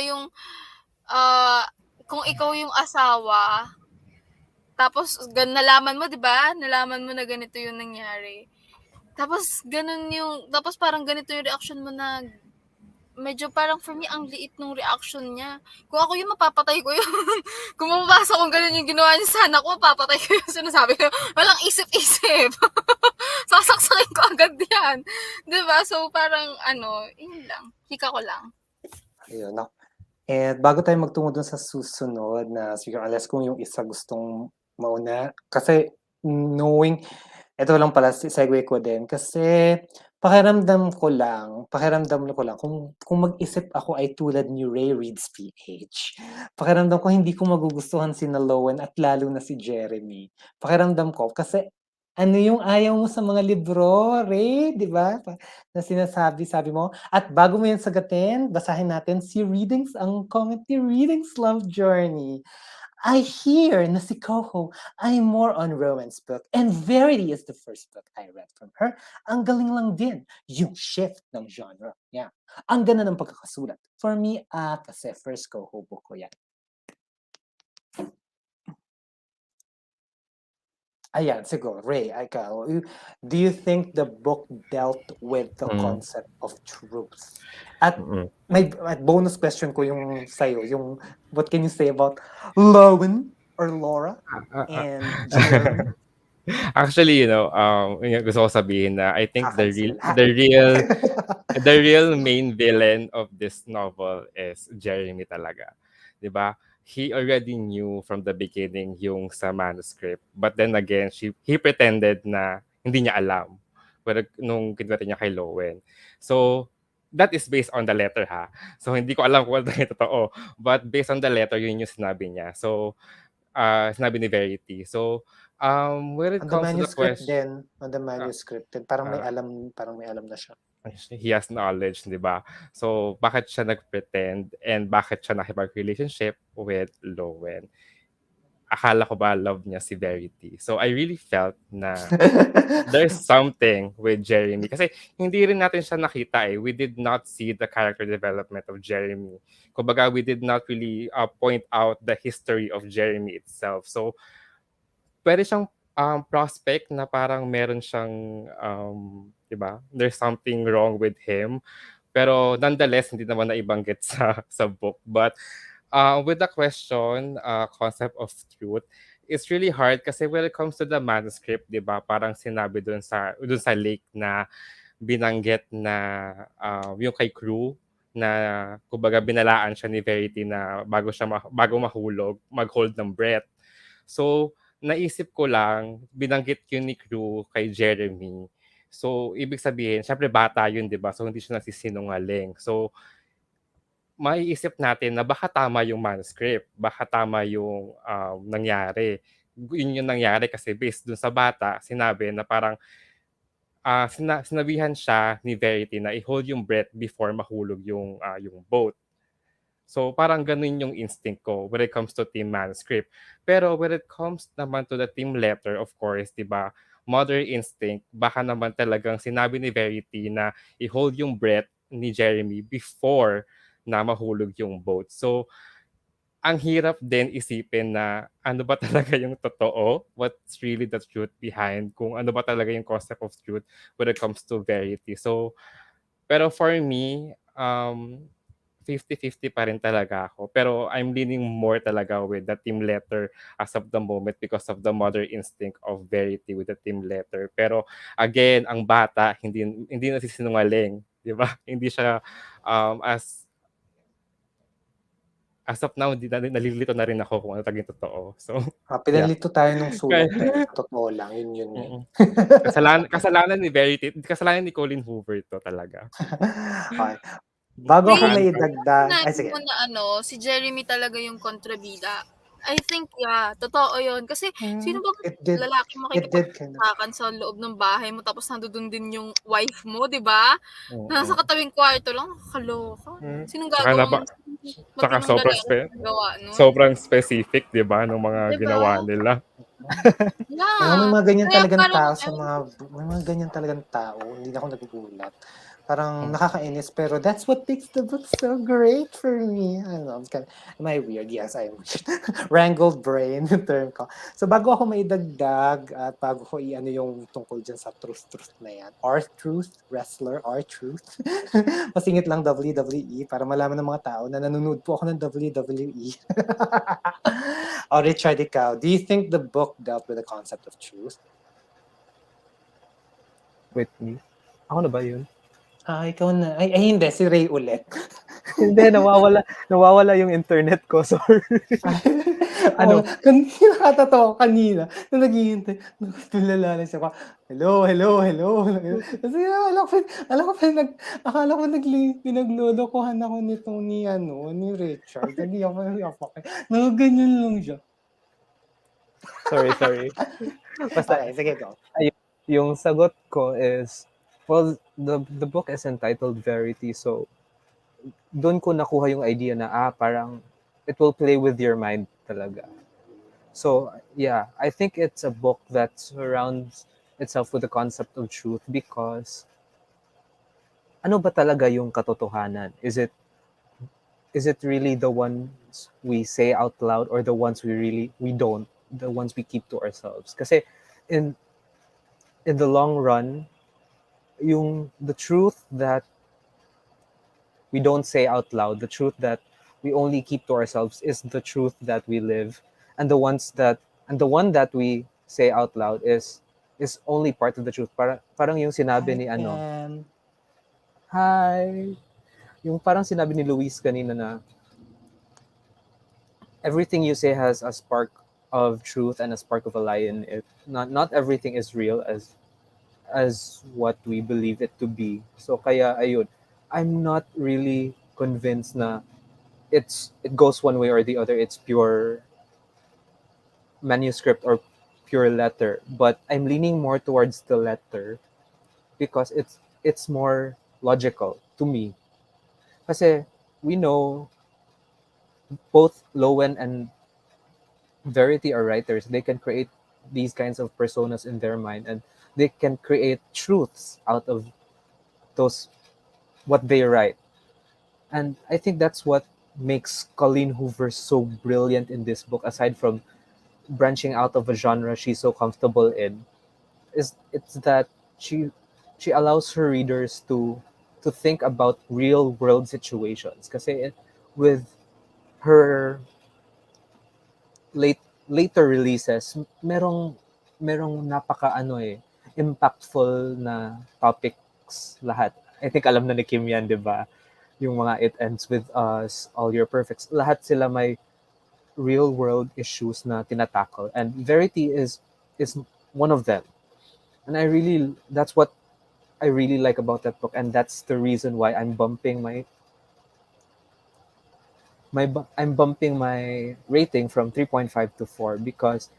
yung ah, kung ikaw yung asawa, tapos nalaman mo, 'di ba? Nalaman mo na ganito yung nangyari. Tapos parang ganito yung reaction mo na medyo parang for me, ang liit nung reaction niya. Kung ako yun, mapapatay ko yun. Kung mababasa kong ganun yung ginawa niya sa anak ko, mapapatay ko yun. Sinasabi ko, walang isip-isip. Sasaksakin ko agad yan. Diba? So, parang, yun lang. Chika ko lang. Ayun, no? And bago tayo magtungo dun sa susunod na siguro unless kung yung isa gustong mauna. Kasi knowing, ito lang pala, segue ko din. Kasi pakiramdam ko lang, kung mag-isip ako ay tulad ni Ray Reid's PH. Pakiramdam ko hindi ko magugustuhan si Lowen at lalo na si Jeremy. Pakiramdam ko, kasi ano yung ayaw mo sa mga libro, Ray, di ba? Na sabi mo. At bago mo yan sagatin, basahin natin si Readings, ang comment ni Readings Love Journey. I hear na si Coco ay more on romance book and Verity is the first book I read from her. Ang galing lang din yung shift ng genre. Yeah. Ang ganda ng pagkakasulat. For me, kasi first Coco book ko yan. Ayan, siguro. Ray, ikaw, do you think the book dealt with the concept of truth? At may bonus question ko yung sa'yo, yung what can you say about Lowen or Laura and Jeremy? Actually, yung gusto ko sabihin na I think the Kakansel. real main villain of this novel is Jeremy talaga. 'Di ba? He already knew from the beginning yung sa manuscript. But then again, he pretended na hindi niya alam nung kinwento niya kay Lowen. So, that is based on the letter ha. So, hindi ko alam kung ano yung totoo. But based on the letter, yun yung sinabi niya. So, sinabi ni Verity. So, when it On the comes to the manuscript question, din, parang may uh, alam na siya. he has knowledge, di ba? So, bakit siya nag-pretend and bakit siya nakipag-relationship with Lowen? Akala ko ba love niya si Verity? So, I really felt na there's something with Jeremy. Kasi hindi rin natin siya nakita eh. We did not see the character development of Jeremy. Kumbaga, we did not really point out the history of Jeremy itself. So, pwede siyang prospect na parang meron siyang, 'di ba? There's something wrong with him. Pero nonetheless, hindi naman naibanggit sa book. But with the question, concept of truth, it's really hard kasi when it comes to the manuscript, 'di ba? Parang sinabi dun sa lake na binanggit na yung kay crew na kumbaga binalaan siya ni Verity na bago mahulog, mag-hold ng breath. So, naisip ko lang, binanggit yun ni Crew kay Jeremy. So, ibig sabihin, syempre bata yun, di ba? So, hindi siya nagsisinungaling. So, maiisip natin na baka tama yung manuscript, baka tama yung nangyari. Yun yung nangyari kasi based dun sa bata, sinabi na parang sinabihan siya ni Verity na i-hold yung breath before mahulog yung boat. So, parang ganun yung instinct ko when it comes to team manuscript. Pero when it comes naman to the team letter, of course, di ba, mother instinct, baka naman talagang sinabi ni Verity na i-hold yung breath ni Jeremy before na mahulog yung boat. So, ang hirap din isipin na ano ba talaga yung totoo, what's really the truth behind, kung ano ba talaga yung concept of truth when it comes to Verity. So, pero for me, 50-50 pa rin talaga ako. Pero I'm leaning more talaga with the team letter as of the moment because of the mother instinct of Verity with the team letter. Pero again, ang bata hindi nagsisinungaling, 'di ba? Hindi siya as as of now, nalilito na rin ako kung ano talagang totoo. So, Pinalito tayo nung sulat Kaya- na yun. Sa totoo lang, yun. kasalanan ni Colleen Hoover to talaga. Okay. Bago ako Saan may ka? idagdag, Sinabi sige. mo na si Jeremy talaga yung kontrabida. I think, totoo yun. Kasi, sino ba It did lalaki kind of makikipagtakan sa loob ng bahay mo tapos nandoon din yung wife mo, di ba? Nasa katabing kwarto lang, nakakaloka. Sinong Tsaka gagawang Tsaka matinong lalaki nagawa nun? sobrang specific, 'di ba, ng mga Di ba? ginawa nila. May mga ganyan Kaya talagang parang, tao may mga ganyan talagang tao. Hindi na ako nagugulat. Parang nakakainis, pero that's what makes the book so great for me. I don't know, am I weird? Yes, I'm weird. Wrangled brain, yung term ko. So bago ako maidagdag, at bago ko i-ano yung tungkol dyan sa truth na yan. R-Truth, wrestler, R-Truth. Masingit lang WWE para malaman ng mga tao na nanonood po ako ng WWE. Richard, ikaw, do you think the book dealt with the concept of truth? Wait, me? Ako na ba yun? Ikaw na. Ay, hindi. Si Ray ulit. Hindi, nawawala yung internet ko. Sorry. Ano? Nakatatawa kanina. Nung naghihintay. Tulala lang siya. Hello. Kasi akala ko pinaglolokohan ako nitong ni Richard. Hindi ako. Ganyan lang siya. Sorry. Basta, Okay, sige, go. yung sagot ko is, well, the book is entitled Verity, so doon ko nakuha yung idea na parang it will play with your mind talaga. So yeah, I think it's a book that surrounds itself with the concept of truth because ano ba talaga yung katotohanan? Is it really the ones we say out loud or the ones we don't, the ones we keep to ourselves? Kasi in the long run, the truth that we don't say out loud, the truth that we only keep to ourselves is the truth that we live, and the one that we say out loud is only part of the truth. Parang yung sinabi ni hi, yung parang sinabi ni Luis kanina na everything you say has a spark of truth and a spark of a lie in it. Not everything is real as what we believe it to be. So kaya ayun, I'm not really convinced na it goes one way or the other. It's pure manuscript or pure letter, but I'm leaning more towards the letter because it's more logical to me. Kasi we know both Lowen and Verity are writers. They can create these kinds of personas in their mind, and they can create truths out of those what they write. And I think that's what makes Colleen Hoover so brilliant in this book, aside from branching out of a genre she's so comfortable in, it's that she allows her readers to think about real world situations. Kasi with her later releases, merong napaka impactful na topics lahat. I think alam na ni Kim yan, di ba? Yung mga It Ends With Us, All Your Perfects, lahat sila may real world issues na tinatakle, and Verity is one of them. And that's what I really like about that book, and that's the reason why I'm bumping my rating from 3.5 to 4, because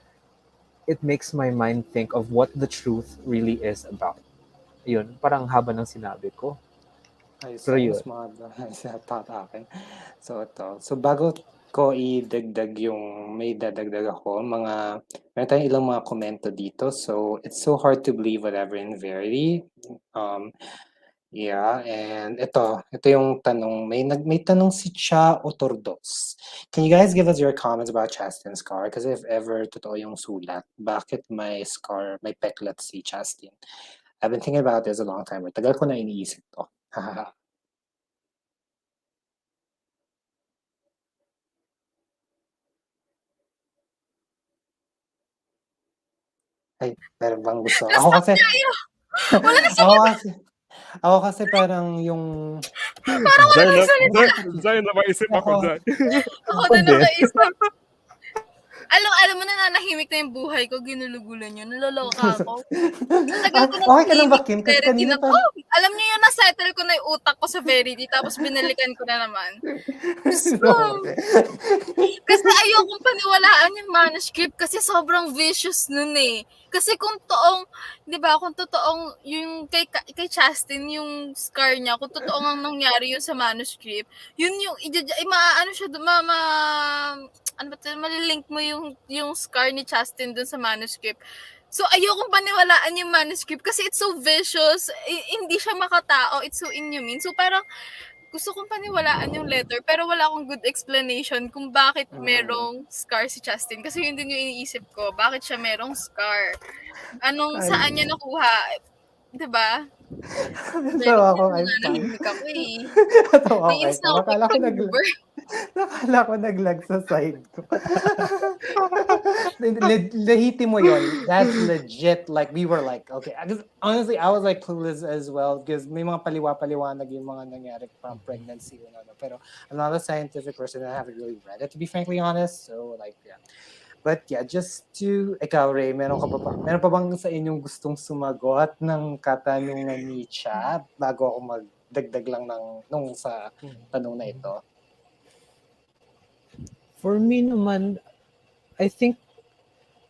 it makes my mind think of what the truth really is about. Yun, parang haba ng sinabi ko. Pero yun. So bago ko idagdag yung may dadagdag ako, meron tayong ilang mga komento dito. So it's so hard to believe whatever in Verity. Yeah, and ito yung tanong. May tanong si Cha Otordos. Can you guys give us your comments about Chasten's scar? Kasi if ever totoo yung sulat, bakit may scar, may peklat si Chasten? I've been thinking about this a long time. Tagal ko na iniisip to. Ay, meron bang gusto? Ako kasi, Wala na ako kasi parang yung Parang wala Diyan na, nagsalita. diyan na maisip ako Ako, dyan. Ako Ako na din. nakaisip. Alam mo, nananahimik na yung buhay ko, ginulugulan yun. Naloloka ako. Ang tagal ko okay ka lang ba, nanahimik Kim? sa Kasi Verity kanina na, pa, alam niyo yun, na-settle ko na yung utak ko sa Verity, tapos binalikan ko na naman. Diyos ko. Kasi ayokong paniwalaan yung manuscript kasi sobrang vicious nun eh. Kasi kung toong, di ba, kung totoong yung kay Chastin, yung scar niya, kung totoong ang nangyari yun sa manuscript, yun yung, maano siya, ano ba ito, malilink mo yung scar ni Chastin dun sa manuscript. So, ayokong paniwalaan yung manuscript kasi it's so vicious, hindi siya makatao, it's so inhumane. So, parang, gusto kong paniwalaan yung letter pero wala akong good explanation kung bakit merong scar si Chastin. Kasi yun din yung iniisip ko. Bakit siya merong scar? Saan niya nakuha? Diba? so Very ako, I'm fine. nananahimik ako eh. So, okay. Naiinis So, na ako kay nakala ko Colleen Hoover. nakala ko naglag sa side ko. Lahiti mo yun. That's legit. Like, we were like, okay. Honestly, I was like clueless as well because may mga paliwa-paliwanag yung mga nangyari from pregnancy. Pero I'm not a scientific person and I haven't really read it, to be frankly honest. So, like, yeah. But yeah, just to, ikaw, Ray, meron pa bang sa inyong gustong sumagot ng katanungan ni Cha bago ako magdagdag lang nung sa tanong na ito? For me naman, I think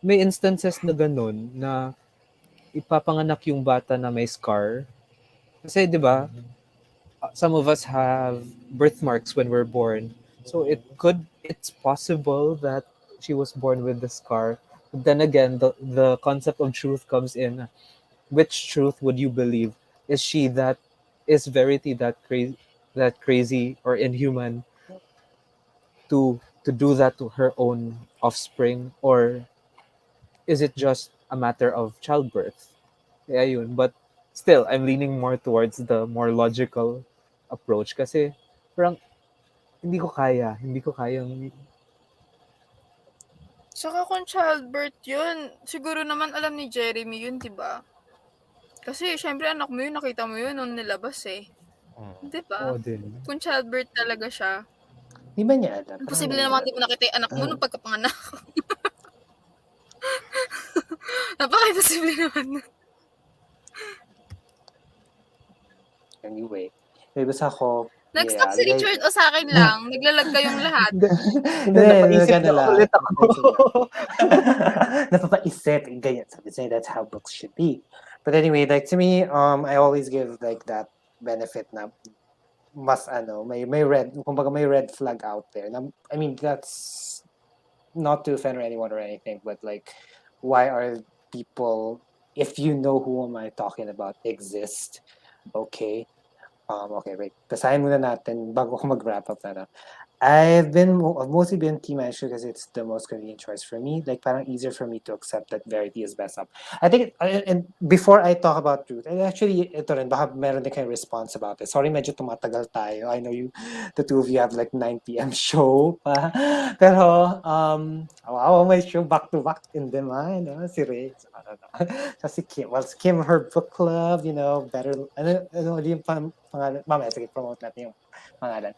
may instances na ganun na ipapanganak yung bata na may scar. Kasi 'di ba, some of us have birthmarks when we're born. So it's possible that she was born with the scar. But then again, the concept of truth comes in. Which truth would you believe? Is Verity that crazy or inhuman to do that to her own offspring, or is it just a matter of childbirth? Kaya yun. But still, I'm leaning more towards the more logical approach kasi parang hindi ko kayang Saka kung childbirth yun, siguro naman alam ni Jeremy yun, diba? Kasi syempre anak mo yun, nakita mo yun nung nilabas eh. Diba? din. Kung childbirth talaga siya. Di ba niya alam? Posible naman hindi mo nakita yung anak mo nung pagkapanganak. Napaka-posible naman. Anyway, basta ako, Nag-stop si Richard o sa akin lang? Naglalag kayong lahat. Hindi, napaisip na ulit ako. Napapaisip, ganyan. Sabi say that's how books should be. But anyway, like to me, I always give like that benefit na mas may red flag out there. I mean, that's not to offend anyone or anything, but like, why are people, if you know who am I talking about, exist? Okay. Okay, wait. Basahin muna natin bago ko mag-wrap up na. I've mostly been team manager because it's the most convenient choice for me. Like, parang easier for me to accept that Verity is best up. I think, and before I talk about truth, and actually, ito rin, baka meron din kayong response about it. Sorry, medyo tumatagal tayo. I know the two of you have like 9 p.m. show pa. Pero, wow, may show back-to-back in demand. Si Ray. Si Kim. Well, Kim, her book club, better, yung pangalan. Mamaya, sige, promote natin yung pangalan.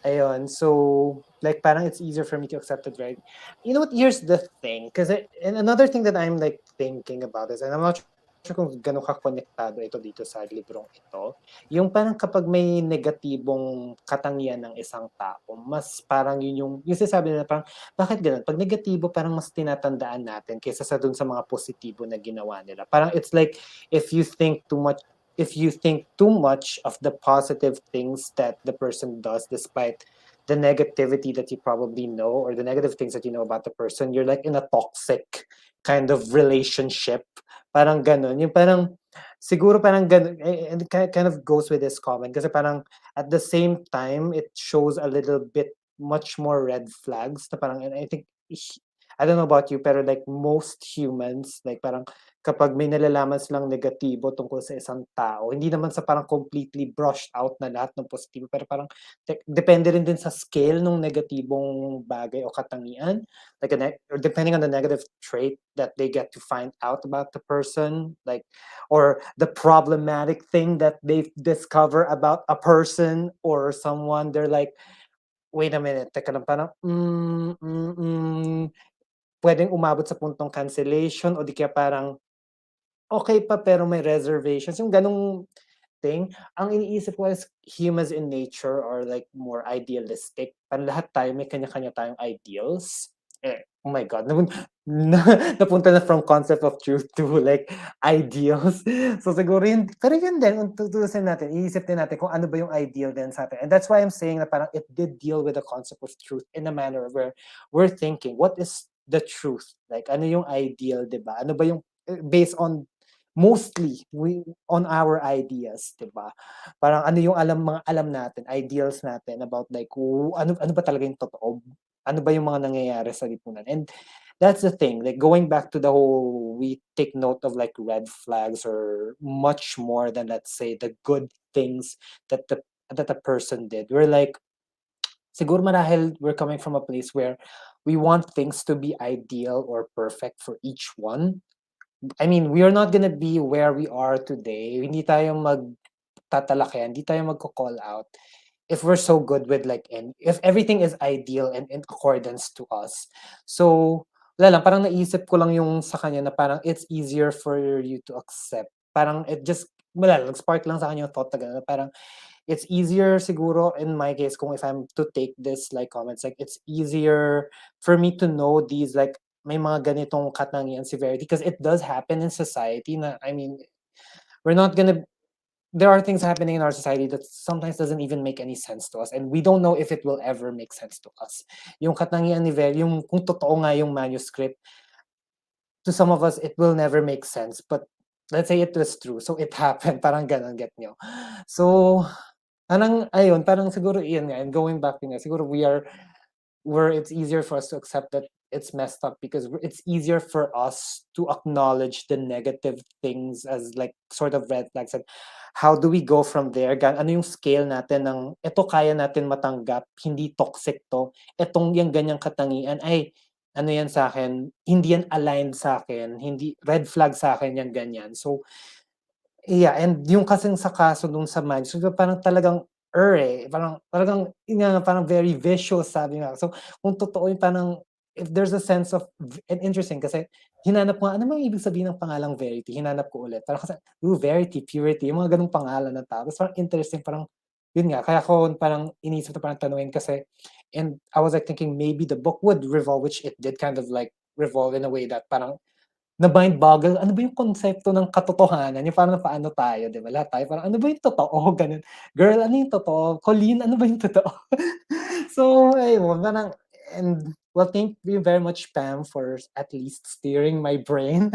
Ayun, so like parang it's easier for me to accept it, right? You know what, here's the thing, because and another thing that I'm like thinking about is, and I'm not sure kung gano'n ka-konektado ito dito sa librong ito, yung parang kapag may negatibong katangian ng isang tao, mas parang yung sinasabi nila parang, bakit ganun? Pag negatibo, parang mas tinatandaan natin kaysa sa dun sa mga positibo na ginawa nila. Parang it's like, if you think too much of the positive things that the person does, despite the negativity that you probably know, or the negative things that you know about the person, you're like in a toxic kind of relationship. Parang ganun. Yung parang, siguro parang ganun, and it kind of goes with this comment, kasi parang at the same time, it shows a little bit much more red flags na parang, and I think, I don't know about you, pero like most humans, like parang kapag may nalalaman silang negatibo tungkol sa isang tao, hindi naman sa parang completely brushed out na lahat ng positibo, pero parang depende rin din sa scale ng negatibong bagay o katangian, like or depending on the negative trait that they get to find out about the person, like, or the problematic thing that they discover about a person or someone, they're like, wait a minute, teka lang, parang, pwedeng umabot sa puntong cancellation o di kaya parang, okay pa pero may reservations, yung ganong thing. Ang iniisip ko is humans in nature are like more idealistic. Parang lahat tayo may kanya-kanya tayong ideals. Oh my God, napunta na from concept of truth to like ideals. So siguro yun, pero yun din, kung tutusin natin, iisip din natin kung ano ba yung ideal din sa atin. And that's why I'm saying na parang it did deal with the concept of truth in a manner where we're thinking, what is the truth? Like, ano yung ideal, di ba? Ano ba yung, based on mostly on our ideas, 'di ba? Parang ano yung mga alam natin, ideals natin about like ano ba talaga yung totoo? Ano ba yung mga nangyayari sa lipunan? And that's the thing, like going back to the whole, we take note of like red flags or much more than, let's say, the good things that the person did. We're like, siguro marahil we're coming from a place where we want things to be ideal or perfect for each one. I mean, we are not gonna be where we are today. Hindi tayo magtatalakyan, hindi tayo magko-call out if we're so good with like, and if everything is ideal and in accordance to us. So, wala lang, parang naisip ko lang yung sa kanya na parang it's easier for you to accept. Parang it just, wala lang, spark lang sa kanya yung thought na gano'n, parang it's easier siguro in my case kung if I'm to take this like comments, like it's easier for me to know these like may mga ganitong katangian severity because it does happen in society na, I mean, we're not gonna, there are things happening in our society that sometimes doesn't even make any sense to us and we don't know if it will ever make sense to us. Yung katangian ni Verity, yung kung totoo nga yung manuscript, to some of us it will never make sense, but let's say it was true, so it happened, parang ganon, get nyo? So, parang ayun, parang siguro iyon nga, and going back yun nga, siguro where it's easier for us to accept that it's messed up because it's easier for us to acknowledge the negative things as like sort of red flags, and how do we go from there? Ano yung scale natin ng ito kaya natin matanggap, hindi toxic to, etong yung ganyang katangian ay ano yan sa akin, hindi yan aligned sa akin, hindi red flag sa akin yan ganyan. So yeah, and yung kasing sa kaso nung sa man, so parang talagang parang talagang yun nga, parang very vicious, sabi nga. So kung totoo yung parang if there's a sense of, and interesting kasi hinanap ko nga, ano bang ibig sabihin ng pangalang Verity? Hinanap ko ulit. Parang kasi, Verity, purity, yung mga ganung pangalan ng tao. Tapos parang interesting, parang yun nga, kaya ko parang inisip na parang tanungin kasi, and I was like thinking maybe the book would revolve, which it did kind of like revolve in a way that parang na mind boggle, ano ba yung konsepto ng katotohanan, yung parang paano tayo, 'di ba? Lahat tayo parang, ano ba yung totoo, gano'n. Girl, ano yung totoo? Colleen, ano ba yung totoo? So, ayun, parang, and well, thank you very much, Pam, for at least steering my brain.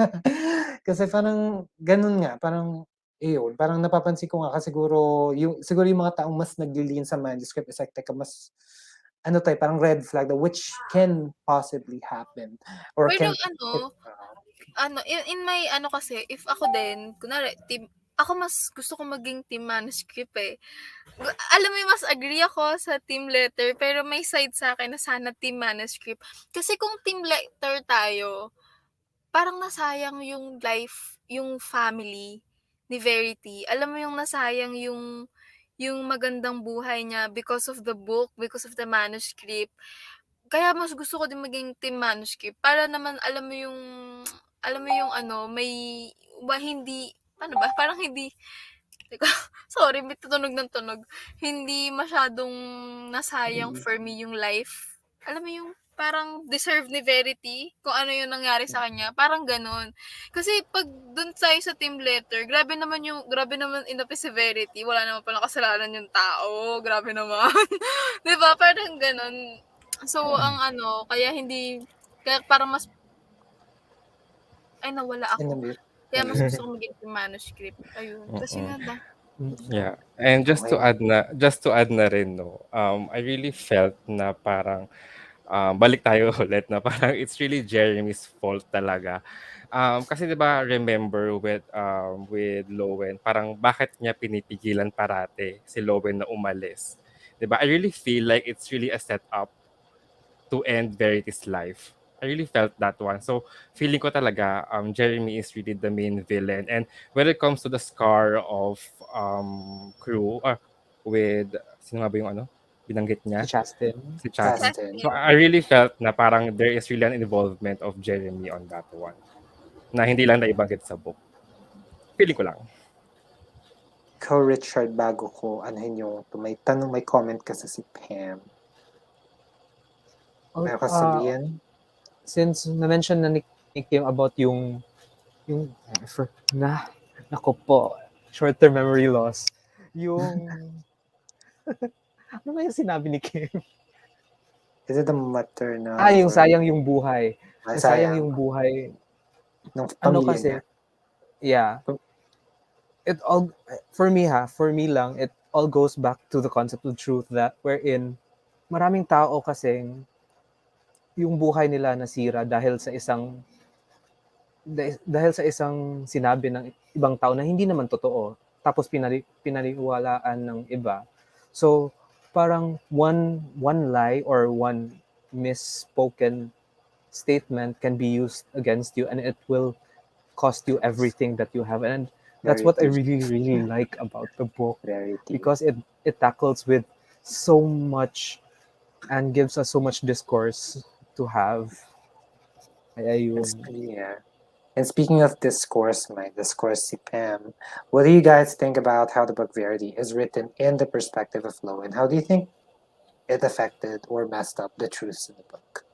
Kasi parang gano'n nga, parang ayun, parang napapansin ko nga kasi siguro yung mga taong mas nagli-lean sa manuscript is like, teka, mas ano tayo, parang red flag which can possibly happen or Pero in my kasi, if ako din, kunwari, ako mas gusto ko maging team manuscript eh. Alam mo, mas agree ako sa team letter, pero may side sa akin na sana team manuscript. Kasi kung team letter tayo, parang nasayang yung life, yung family ni Verity. Alam mo yung nasayang yung magandang buhay niya because of the book, because of the manuscript. Kaya mas gusto ko din maging team manuscript para naman alam mo yung may hindi, paano ba? Parang hindi, teka, sorry, may tunog ng tunog. Hindi masyadong nasayang for me yung life. Alam mo yung parang deserve ni Verity kung ano yung nangyari sa kanya. Parang ganun. Kasi pag dun tayo sa team letter, grabe naman inapi si Verity. Wala naman pala kasalanan yung tao. Grabe naman. Diba? Parang ganun. So, kaya parang mas, nawala ako. Kaya mas gusto ko maging manuscript. Ayun. Tapos yun nga ba? Yeah. And just to add na rin, no, I really felt na parang balik tayo ulit na parang it's really Jeremy's fault talaga. Kasi 'di ba remember with Lowen, parang bakit niya pinipigilan parate si Lowen na umalis, 'di ba? I really feel like it's really a setup to end Verity's life. I really felt that one. So feeling ko talaga Jeremy is really the main villain. And when it comes to the scar of crew with sino nga ba yung binanggit Si niya? Chastin. Si Chastin. Justin. So I really felt na parang there is really an involvement of Jeremy on that one. Na hindi lang naibanggit sa book. Feeling ko lang. Ikaw, Richard, bago ko anuhin yung may comment kasi si Pam. Meron ka sabihin? Since na-mention na ni Kim about yung nako po, short-term memory loss. Yung ano ba yung sinabi ni Kim? Is it the maternal? Yung sayang yung buhay. Yung sayang yung buhay. Ng Ano pamilya kasi, niya. yeah. It all, for me lang, it all goes back to the concept of truth that wherein maraming tao kasing yung buhay nila nasira dahil sa isang sinabi ng ibang tao na hindi naman totoo, tapos pinaniwalaan ng iba. So parang one lie or one misspoken statement can be used against you and it will cost you everything that you have. And that's what I really, really like about the book, Verity. because it tackles with so much and gives us so much discourse to have. Yeah. And speaking of discourse, si Pam, what do you guys think about how the book Verity is written in the perspective of Lo, and how do you think it affected or messed up the truths in the book?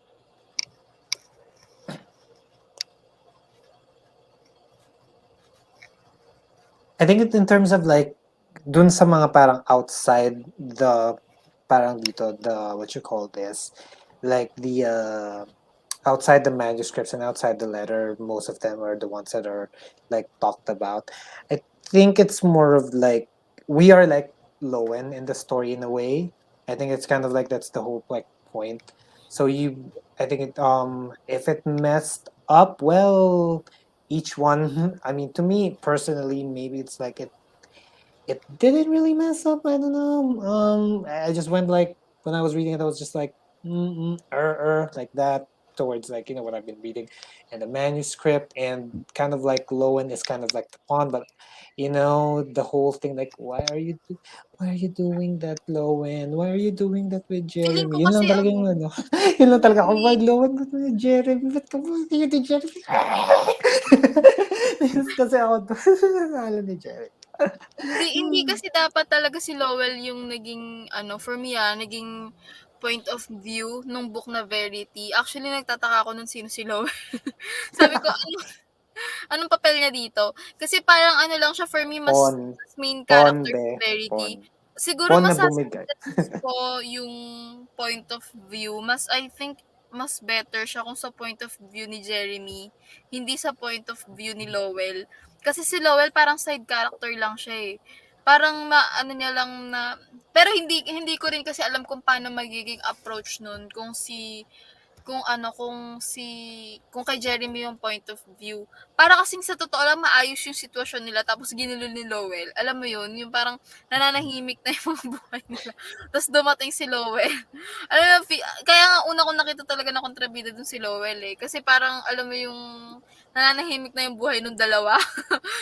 I think in terms of like dun sa mga parang outside the parang dito the what you call this, like the outside the manuscripts and outside the letter, most of them are the ones that are like talked about. I think it's more of like we are like Lowen in the story in a way. I think it's kind of like that's the whole like point. So I think it if it messed up, well, each one. I mean, to me personally, maybe it's like it didn't really mess up. I don't know. I just went like when I was reading it, I was just like like that towards like what I've been reading and the manuscript, and kind of like Lowen is kind of like the pawn, but the whole thing like why are you doing that, Lowen? Why are you doing that with Feeling ko Jeremy? Yun lang kasi talaga yung yun lang talaga ako, why Lowen ba't with Jeremy? Ba't ka ba you do Jeremy? Kasi ako alam ni Jeremy. Hindi kasi dapat talaga si Lowell yung naging for me naging point of view nung book na Verity. Actually nagtataka ako nun sino si Lowell. Sabi ko anong papel niya dito? Kasi parang lang siya for me mas main character Be. sa Verity. Pon. Siguro Pon na masasuggest bumigay. ko yung point of view. I think mas better siya kung sa point of view ni Jeremy, hindi sa point of view ni Lowell. Kasi si Lowell parang side character lang siya eh. Parang niya lang na, pero hindi ko rin kasi alam kung paano magiging approach nun kung kay Jeremy yung point of view. Para kasing sa totoo lang maayos yung sitwasyon nila tapos ginulo ni Lowell. Alam mo yun, yung parang nananahimik na yung mga buhay nila. Tapos dumating si Lowell. Alam mo, kaya nga una ko nakita talaga na kontrabida dun si Lowell eh. Kasi parang alam mo yung nananahimik na yung buhay ng dalawa.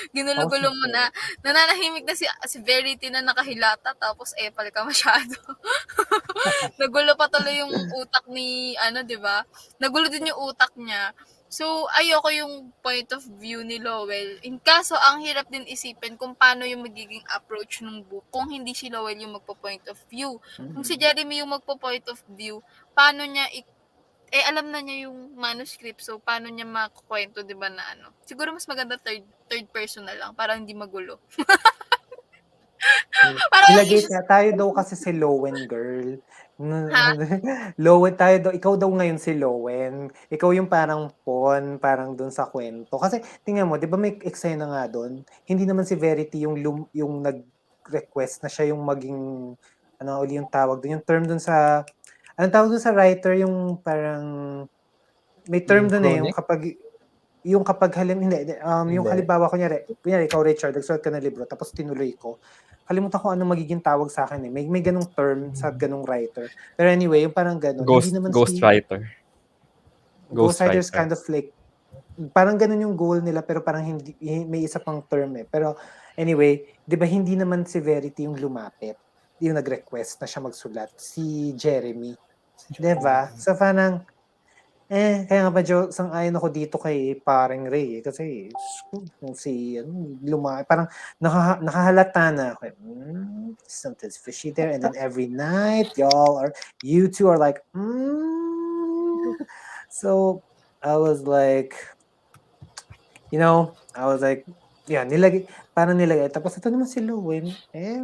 Ginulo-gulo mo na. Nananahimik na si Verity na nakahilata tapos epal ka masyado. Nagulo pa tuloy yung utak ni, di ba? Nagulo din yung utak niya. So, ayoko yung point of view ni Lowell. In kaso, ang hirap din isipin kung paano yung magiging approach ng book kung hindi si Lowell yung magpo-point of view. Kung si Jeremy yung magpo-point of view, paano niya alam na niya yung manuscript, so paano niya makukwento, di ba, na Siguro mas maganda third person na lang, para hindi magulo. Ilagay tayo daw kasi si Lowen, girl. Lowen tayo daw. Ikaw daw ngayon si Lowen. Ikaw yung parang pawn, parang dun sa kwento. Kasi tingnan mo, 'di ba may eksena nga doon? Hindi naman si Verity yung nag-request na siya yung maging uli yung tawag doon, yung term doon sa Anong tawag doon sa writer, yung parang, may term Yung doon yung chronic? kapag hindi, yung Hindi. halimbawa, kunyari ikaw Richard, nagsulat ka ng libro, tapos tinuloy ko, kalimutan ko anong magiging tawag sa akin eh. May ganung term sa ganung writer. Pero anyway, yung parang ganun, hindi naman Ghostwriter. Ghostwriter is kind of like, parang ganun yung goal nila, pero parang hindi, may isa pang term eh. Pero anyway, di ba hindi naman si Verity yung lumapit, yung nag-request na siya magsulat, si Jeremy. Di ba? So parang, kaya nga medyo sang-ayon ako dito kay paring Ray kasi parang nakahalata na ako. Something's fishy there, and then every night you two are like, so I was like, yeah, nilagay. Tapos ito naman si Lowen,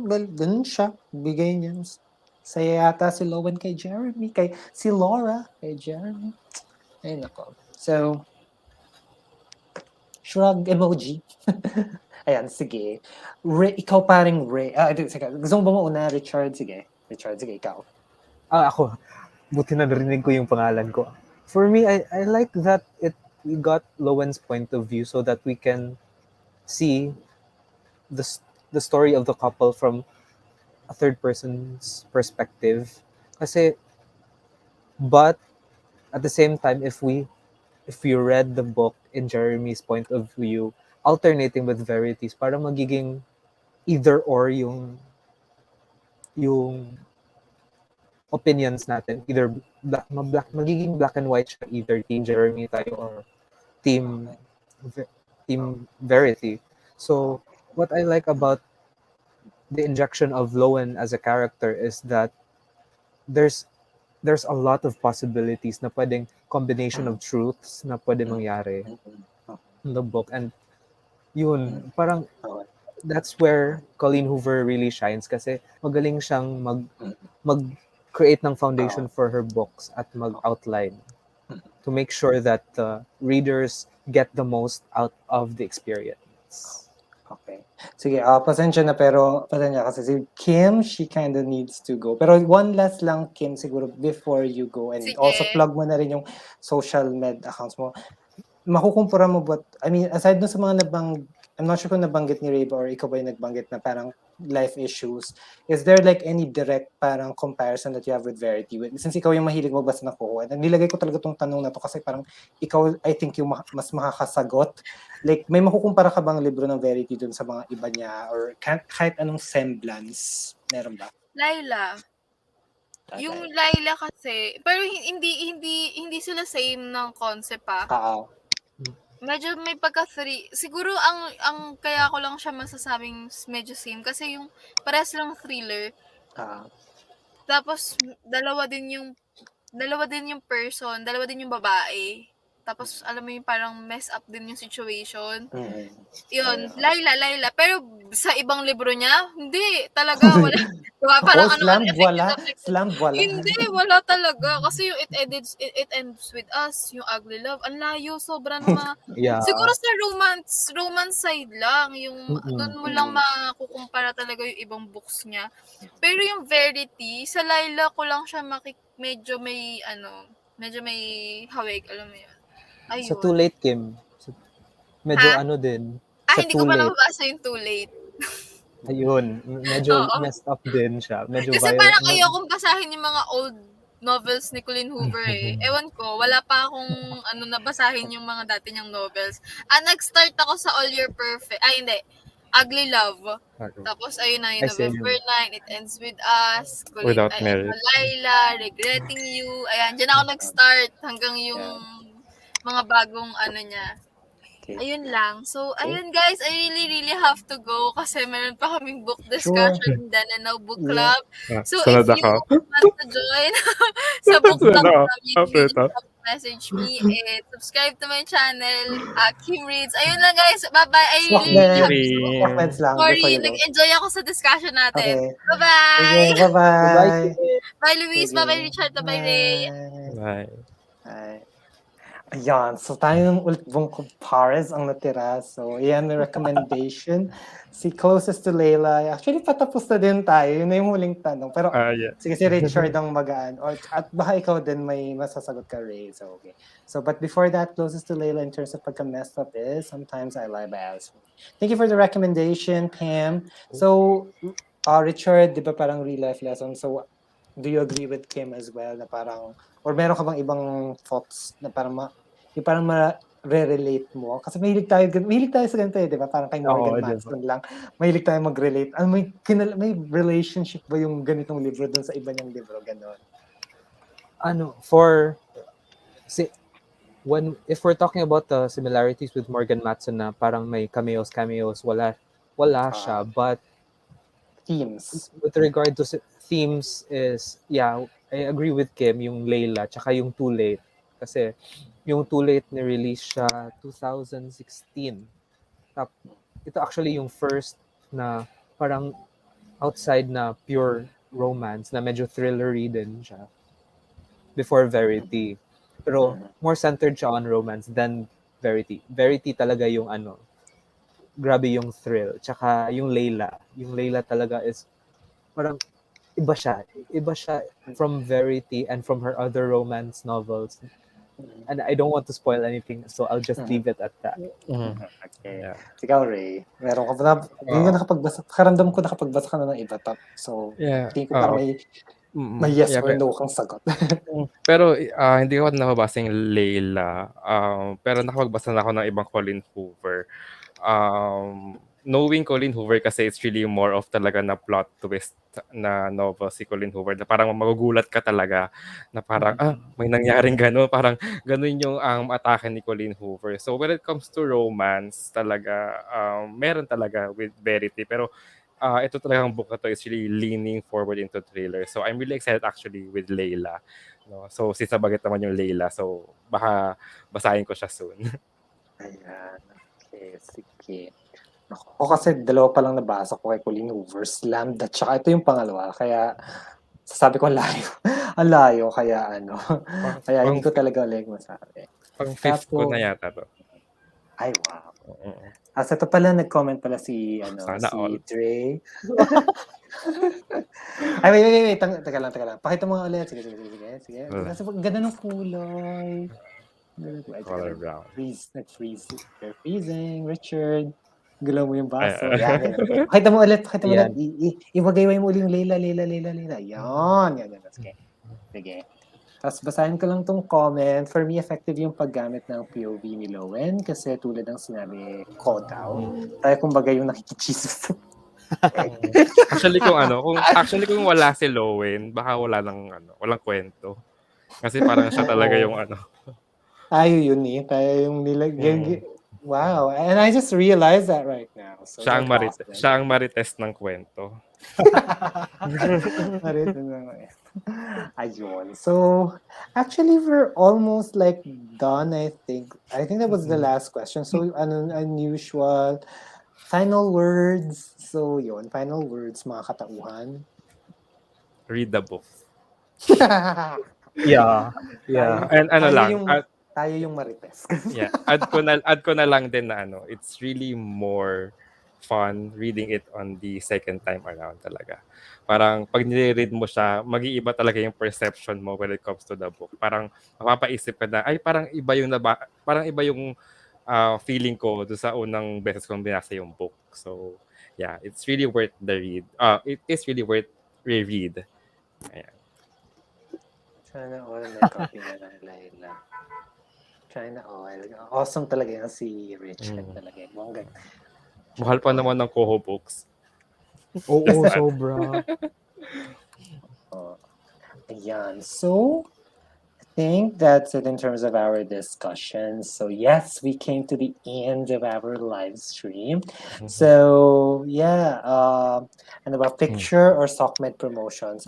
ganun siya, bigay niya. Saya yata si Lowen kay Jeremy, si Laura kay Jeremy. Ay, nako. So, shrug emoji. Ayan, sige. Ikaw paring Ray. Sige. Gusto mo ba mauna, Richard? Sige. Richard, sige, ikaw. Ako. Buti na narinig ko yung pangalan ko. For me, I like that we got Lowen's point of view so that we can see the story of the couple from a third person's perspective. But at the same time, if you read the book in Jeremy's point of view, alternating with Verity's, parang magiging either or yung opinions natin. Either magiging black and white siya, either Team Jeremy tayo or Team Verity. So, what I like about the injection of Lowen as a character is that there's a lot of possibilities na pwedeng combination of truths na pwede mangyari in the book. And yun, parang that's where Colleen Hoover really shines kasi magaling siyang mag-create ng foundation for her books at mag-outline to make sure that readers get the most out of the experience. Okay. Sige, pasensya kasi si Kim, she kind of needs to go. Pero one last lang, Kim, siguro before you go, and Sige. also plug mo na rin yung social med accounts mo. Makukumpara mo ba, aside dun sa mga I'm not sure kung nabanggit ni Ray ba or ikaw ba yung nagbanggit na parang life issues, is there like any direct parang comparison that you have with Verity? Since ikaw yung mahilig magbasa ng kuha, nilagay ko talaga tong tanong na to kasi parang ikaw, I think, yung mas makakasagot. Like, may makukumpara ka bang libro ng Verity dun sa mga iba niya or kahit anong semblance? Meron ba? Laila. Yung Laila kasi, pero hindi sila same ng concept Medyo may pagka-3. Siguro ang kaya ko lang siya masasabing medyo same kasi yung parehas lang thriller. Tapos dalawa din yung person, dalawa din yung babae. Tapos alam mo yung parang mess up din yung situation. Yun, Laila. Pero sa ibang libro niya, hindi talaga wala. Diba, parang Slam, wala. Hindi, wala talaga. Kasi yung it ends with us, yung ugly love. Ang layo, sobra na Siguro sa romance side lang, yung doon mo lang makukumpara talaga yung ibang books niya. Pero yung Verity, sa Laila ko lang siya medyo may hawig, alam mo yun. Ayun. Sa Too Late, Kim. Medyo din. Hindi ko pa nabasa yung Too Late. Ayun, medyo messed up din siya. Medyo kasi parang ayokong basahin yung mga old novels ni Colleen Hoover eh. Ewan ko, wala pa akong nabasahin yung mga dati niyang novels. Nag-start ako sa All Your Perfect. Ugly Love. Tapos ayun na yung November 9, It Ends With Us, Without Merit, Laila, Regretting You. Ayan, dyan ako nag-start hanggang yung mga bagong niya. Okay. Ayun lang. So, ayun guys, I really have to go kasi meron pa kaming book discussion then and now book club. So, if you want to join sa book club namin, you just have to message me and subscribe to my channel, Kimreads. Ayun lang guys. Bye-bye. I really have to go. Sorry, nag-enjoy ako sa discussion natin. Okay. Bye-bye. Okay, bye-bye. Bye, Luis. Bye-bye, Richard. Bye-bye, Ray. Bye. Bye. Ayan, so tayong ultibong compares ang natira. So, ayan, may recommendation. Si closest to Layla. Actually, patapos na din tayo. Yun na yung huling tanong. Pero, Yeah. sige, si Richard ang magaan. At baka ikaw din may masasagot ka, Ray. So, okay. So, but before that, closest to Layla in terms of pagka-messed up is, sometimes I lie by Alice. Thank you for the recommendation, Pam. So, Richard, di ba parang real life lesson? So, do you agree with Kim as well na parang, or meron ka bang ibang thoughts na parang yung parang ma-relate mo? Kasi mahilig tayo sa ganito di ba? Parang kay Morgan Matson lang. Mahilig tayo mag-relate. May relationship ba yung ganitong libro dun sa iba niyang libro? Ganon. If we're talking about the similarities with Morgan Matson na parang may cameos, wala siya. But themes. With regard to themes is, yeah, I agree with Kim, yung Layla, tsaka yung Too Late. Kasi yung Too Late ni-release siya 2016. Ito actually yung first na parang outside na pure romance, na medyo thrillery din siya. Before Verity. Pero more centered siya on romance than Verity. Verity talaga yung grabe yung thrill. Tsaka yung Layla. Yung Layla talaga is parang iba siya from Verity and from her other romance novels. And I don't want to spoil anything, so I'll just leave it at that. Okay. Yeah. Ikaw, Ray, meron ka ba karamdam ko nakapagbasa ka na ng iba top. So, tingin ko parang may yes or no kang sagot. Pero hindi ko nakabasa yung Layla. Pero nakapagbasa na ako ng ibang Colleen Hoover. Knowing Colleen Hoover kasi it's really more of talaga na plot twist na novel si Colleen Hoover na parang magugulat ka talaga na parang may nangyaring gano'n, parang gano'n yung atake ni Colleen Hoover. So when it comes to romance talaga, meron talaga with Verity, pero ito talagang book na to is really leaning forward into thriller. So I'm really excited actually with Layla. No? So sisabagit naman yung Layla, so baka basahin ko siya soon. Ayan. Okay, sige. Ako kasi dalawa pa lang nabasa ko kay Colleen Hoover, Slammed at saka ito yung pangalawa. Kaya sasabi ko ang layo. Kaya kaya hindi ko talaga ulit masabi. Pang fifth ko na yata to. Ay, wow. Ito pala, nag-comment pala si Dre. Ay, wait. Teka lang. Pakita mo nga ulit. Sige. Kasi ganda ng kulay. Color brown. Nag-freeze. You're freezing, Richard. Gulaw mo yung baso. Yan. Pakita mo ulit. Iwagayway mo ulit yung Layla. Yan. Sige. Tapos basahin ko lang tong comment. For me, effective yung paggamit ng POV ni Lowen kasi tulad ng sinabi ko daw. Tayo kumbaga yung nakikichismis. Actually kung wala si Lowen, baka walang kwento. Kasi parang siya talaga yung Tayo yun tayo yung nilagyan. Wow, and I just realized that right now. So siya ang marites ng kwento. Ayun. So, actually, we're almost like done, I think. I think that was the last question. So, unusual. Final words. So, yun. Final words, mga katauhan. Read the book. Yeah. And tayo yung marites. Yeah. Add ko na lang din na it's really more fun reading it on the second time around talaga. Parang pag nire-read mo siya, mag-iiba talaga yung perception mo when it comes to the book. Parang mapapaisip ka na, ay parang iba yung feeling ko doon sa unang beses kong binasa yung book. So, yeah, it's really worth the read. It is really worth reread. Ayan. Sana all may copy na ng Layla. China Oil. Awesome talaga yan si Richard talaga. Mahal pa naman ng Koho Books. Oo, sobra. Ayan. So, I think that's it in terms of our discussion. So, yes, we came to the end of our live stream. So, yeah. Picture or SOCMED promotions?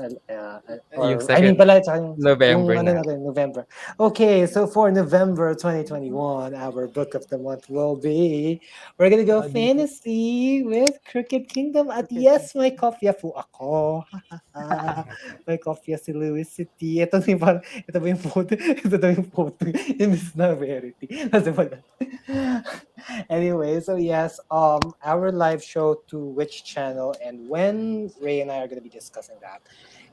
November. Okay, so for November 2021, our book of the month will be, we're gonna go fantasy with Crooked Kingdom. At yes, may kopya po ako. May kopya si louisity. Ito ba yung quote. Ito daw yung quote. Imbis na Verity. Kasi wala. Anyway, so yes, our live show to which channel and when, Ray and I are going to be discussing that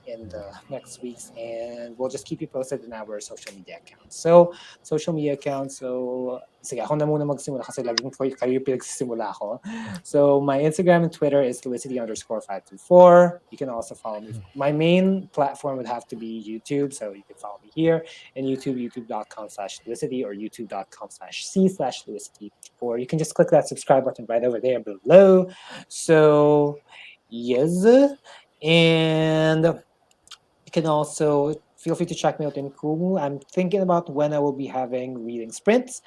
in the next weeks, and we'll just keep you posted in our social media accounts. So, social media accounts, so, sige, ako na muna magsimula kasi laging kayo yung pinagsisimula ako. So, my Instagram and Twitter is louisity_524. You can also follow me. My main platform would have to be YouTube, so you can follow me here in YouTube, youtube.com/louisity or youtube.com/c/louisity. Or you can just click that subscribe button right over there below. So, yes. And you can also feel free to check me out in Kumu. I'm thinking about when I will be having reading sprints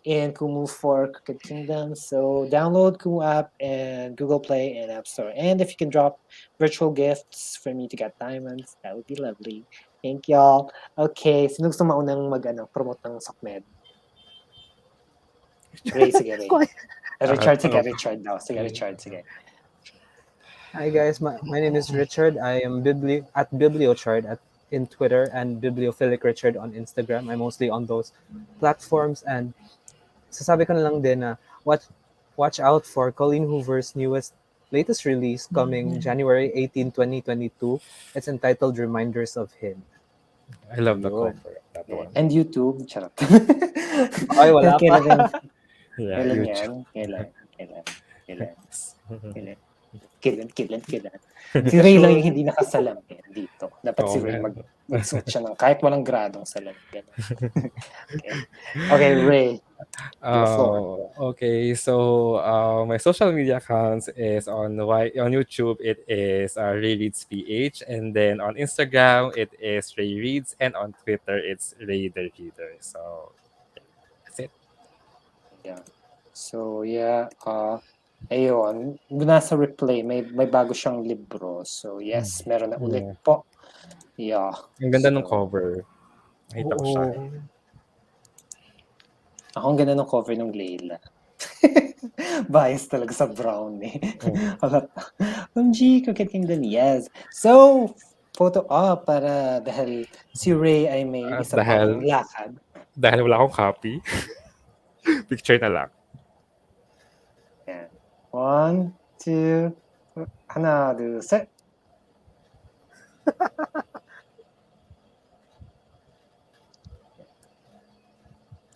in Kumu for Crooked Kingdom. So download Kumu app and Google Play and App Store. And if you can drop virtual gifts for me to get diamonds, that would be lovely. Thank y'all. Okay, sino gusto maunang promote ng Sokmed? Ray, sige, Ray. Richard, sige, Richard daw. Sige, Richard, sige. Hi guys, my name is Richard. I am at BiblioChart in Twitter and Bibliophilic Richard on Instagram. I'm mostly on those platforms, and sasabi ko na lang din na watch out for Colleen Hoover's latest release coming January 18, 2022. It's entitled Reminders of Him. I love the Yun. cover. That one. And YouTube, charot. Ay, wala pa. Yeah, Kailan YouTube. yan? Kailan? Mhm. Kailan? Si Ray lang yung hindi nakasalamin dito. Dapat si Oo Ray nga. magsuot siya ng kahit walang gradong salamin. Ganun. Okay, Ray. Okay, so my social media accounts is on YouTube. It is Ray Reads PH, and then on Instagram it is Ray Reads, and on Twitter it's Ray the Reader. So that's it. Yeah. So yeah, ayun, nasa replay, may bago siyang libro. So yes, meron na ulit Yeah. po. Yeah. Ang ganda ng So, cover. Nakita ko siya. Ako ang ganda ng cover ng Layla. Bias talaga sa brown eh. Crooked Kingdom, yes. So, photo op para dahil si Ray ay may At isa pang lakad. Dahil wala akong copy, picture na lang. Yan. 1, 2, 하나, 둘, 셋.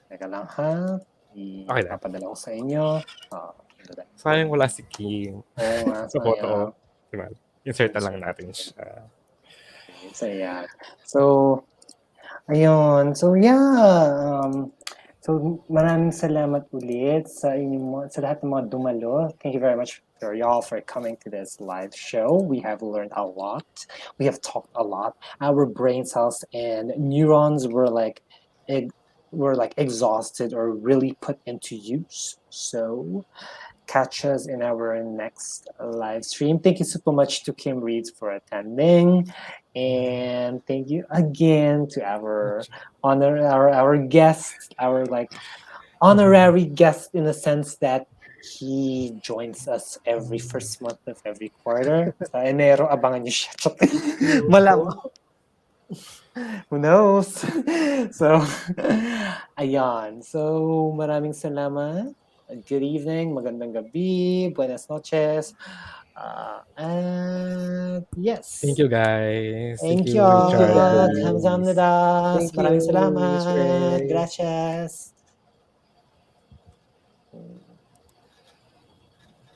Teka lang ha. Okay na. Ipapadala ko sa inyo. Sayang wala si Kim. Oo nga, Sa photo. Diba? Insert na lang natin siya. So, yeah. So, ayun. So, yeah. So, maraming salamat ulit sa lahat ng mga dumalo. Thank you very much for y'all for coming to this live show. We have learned a lot. We have talked a lot. Our brain cells and neurons were like exhausted or really put into use. So catch us in our next live stream. Thank you so much to Kimreads for attending, and thank you again to our guest, our honorary guest, in the sense that he joins us every first month of every quarter. Sa Enero, abangan niyo siya. Malamang. Who knows? So, ayan. So, maraming salamat. Good evening, magandang gabi, buenas noches. And yes. Thank you, guys. Thank you. Richard. Kamsahamnida. Thank Maraming you, salamat. Miss Ray. Gracias.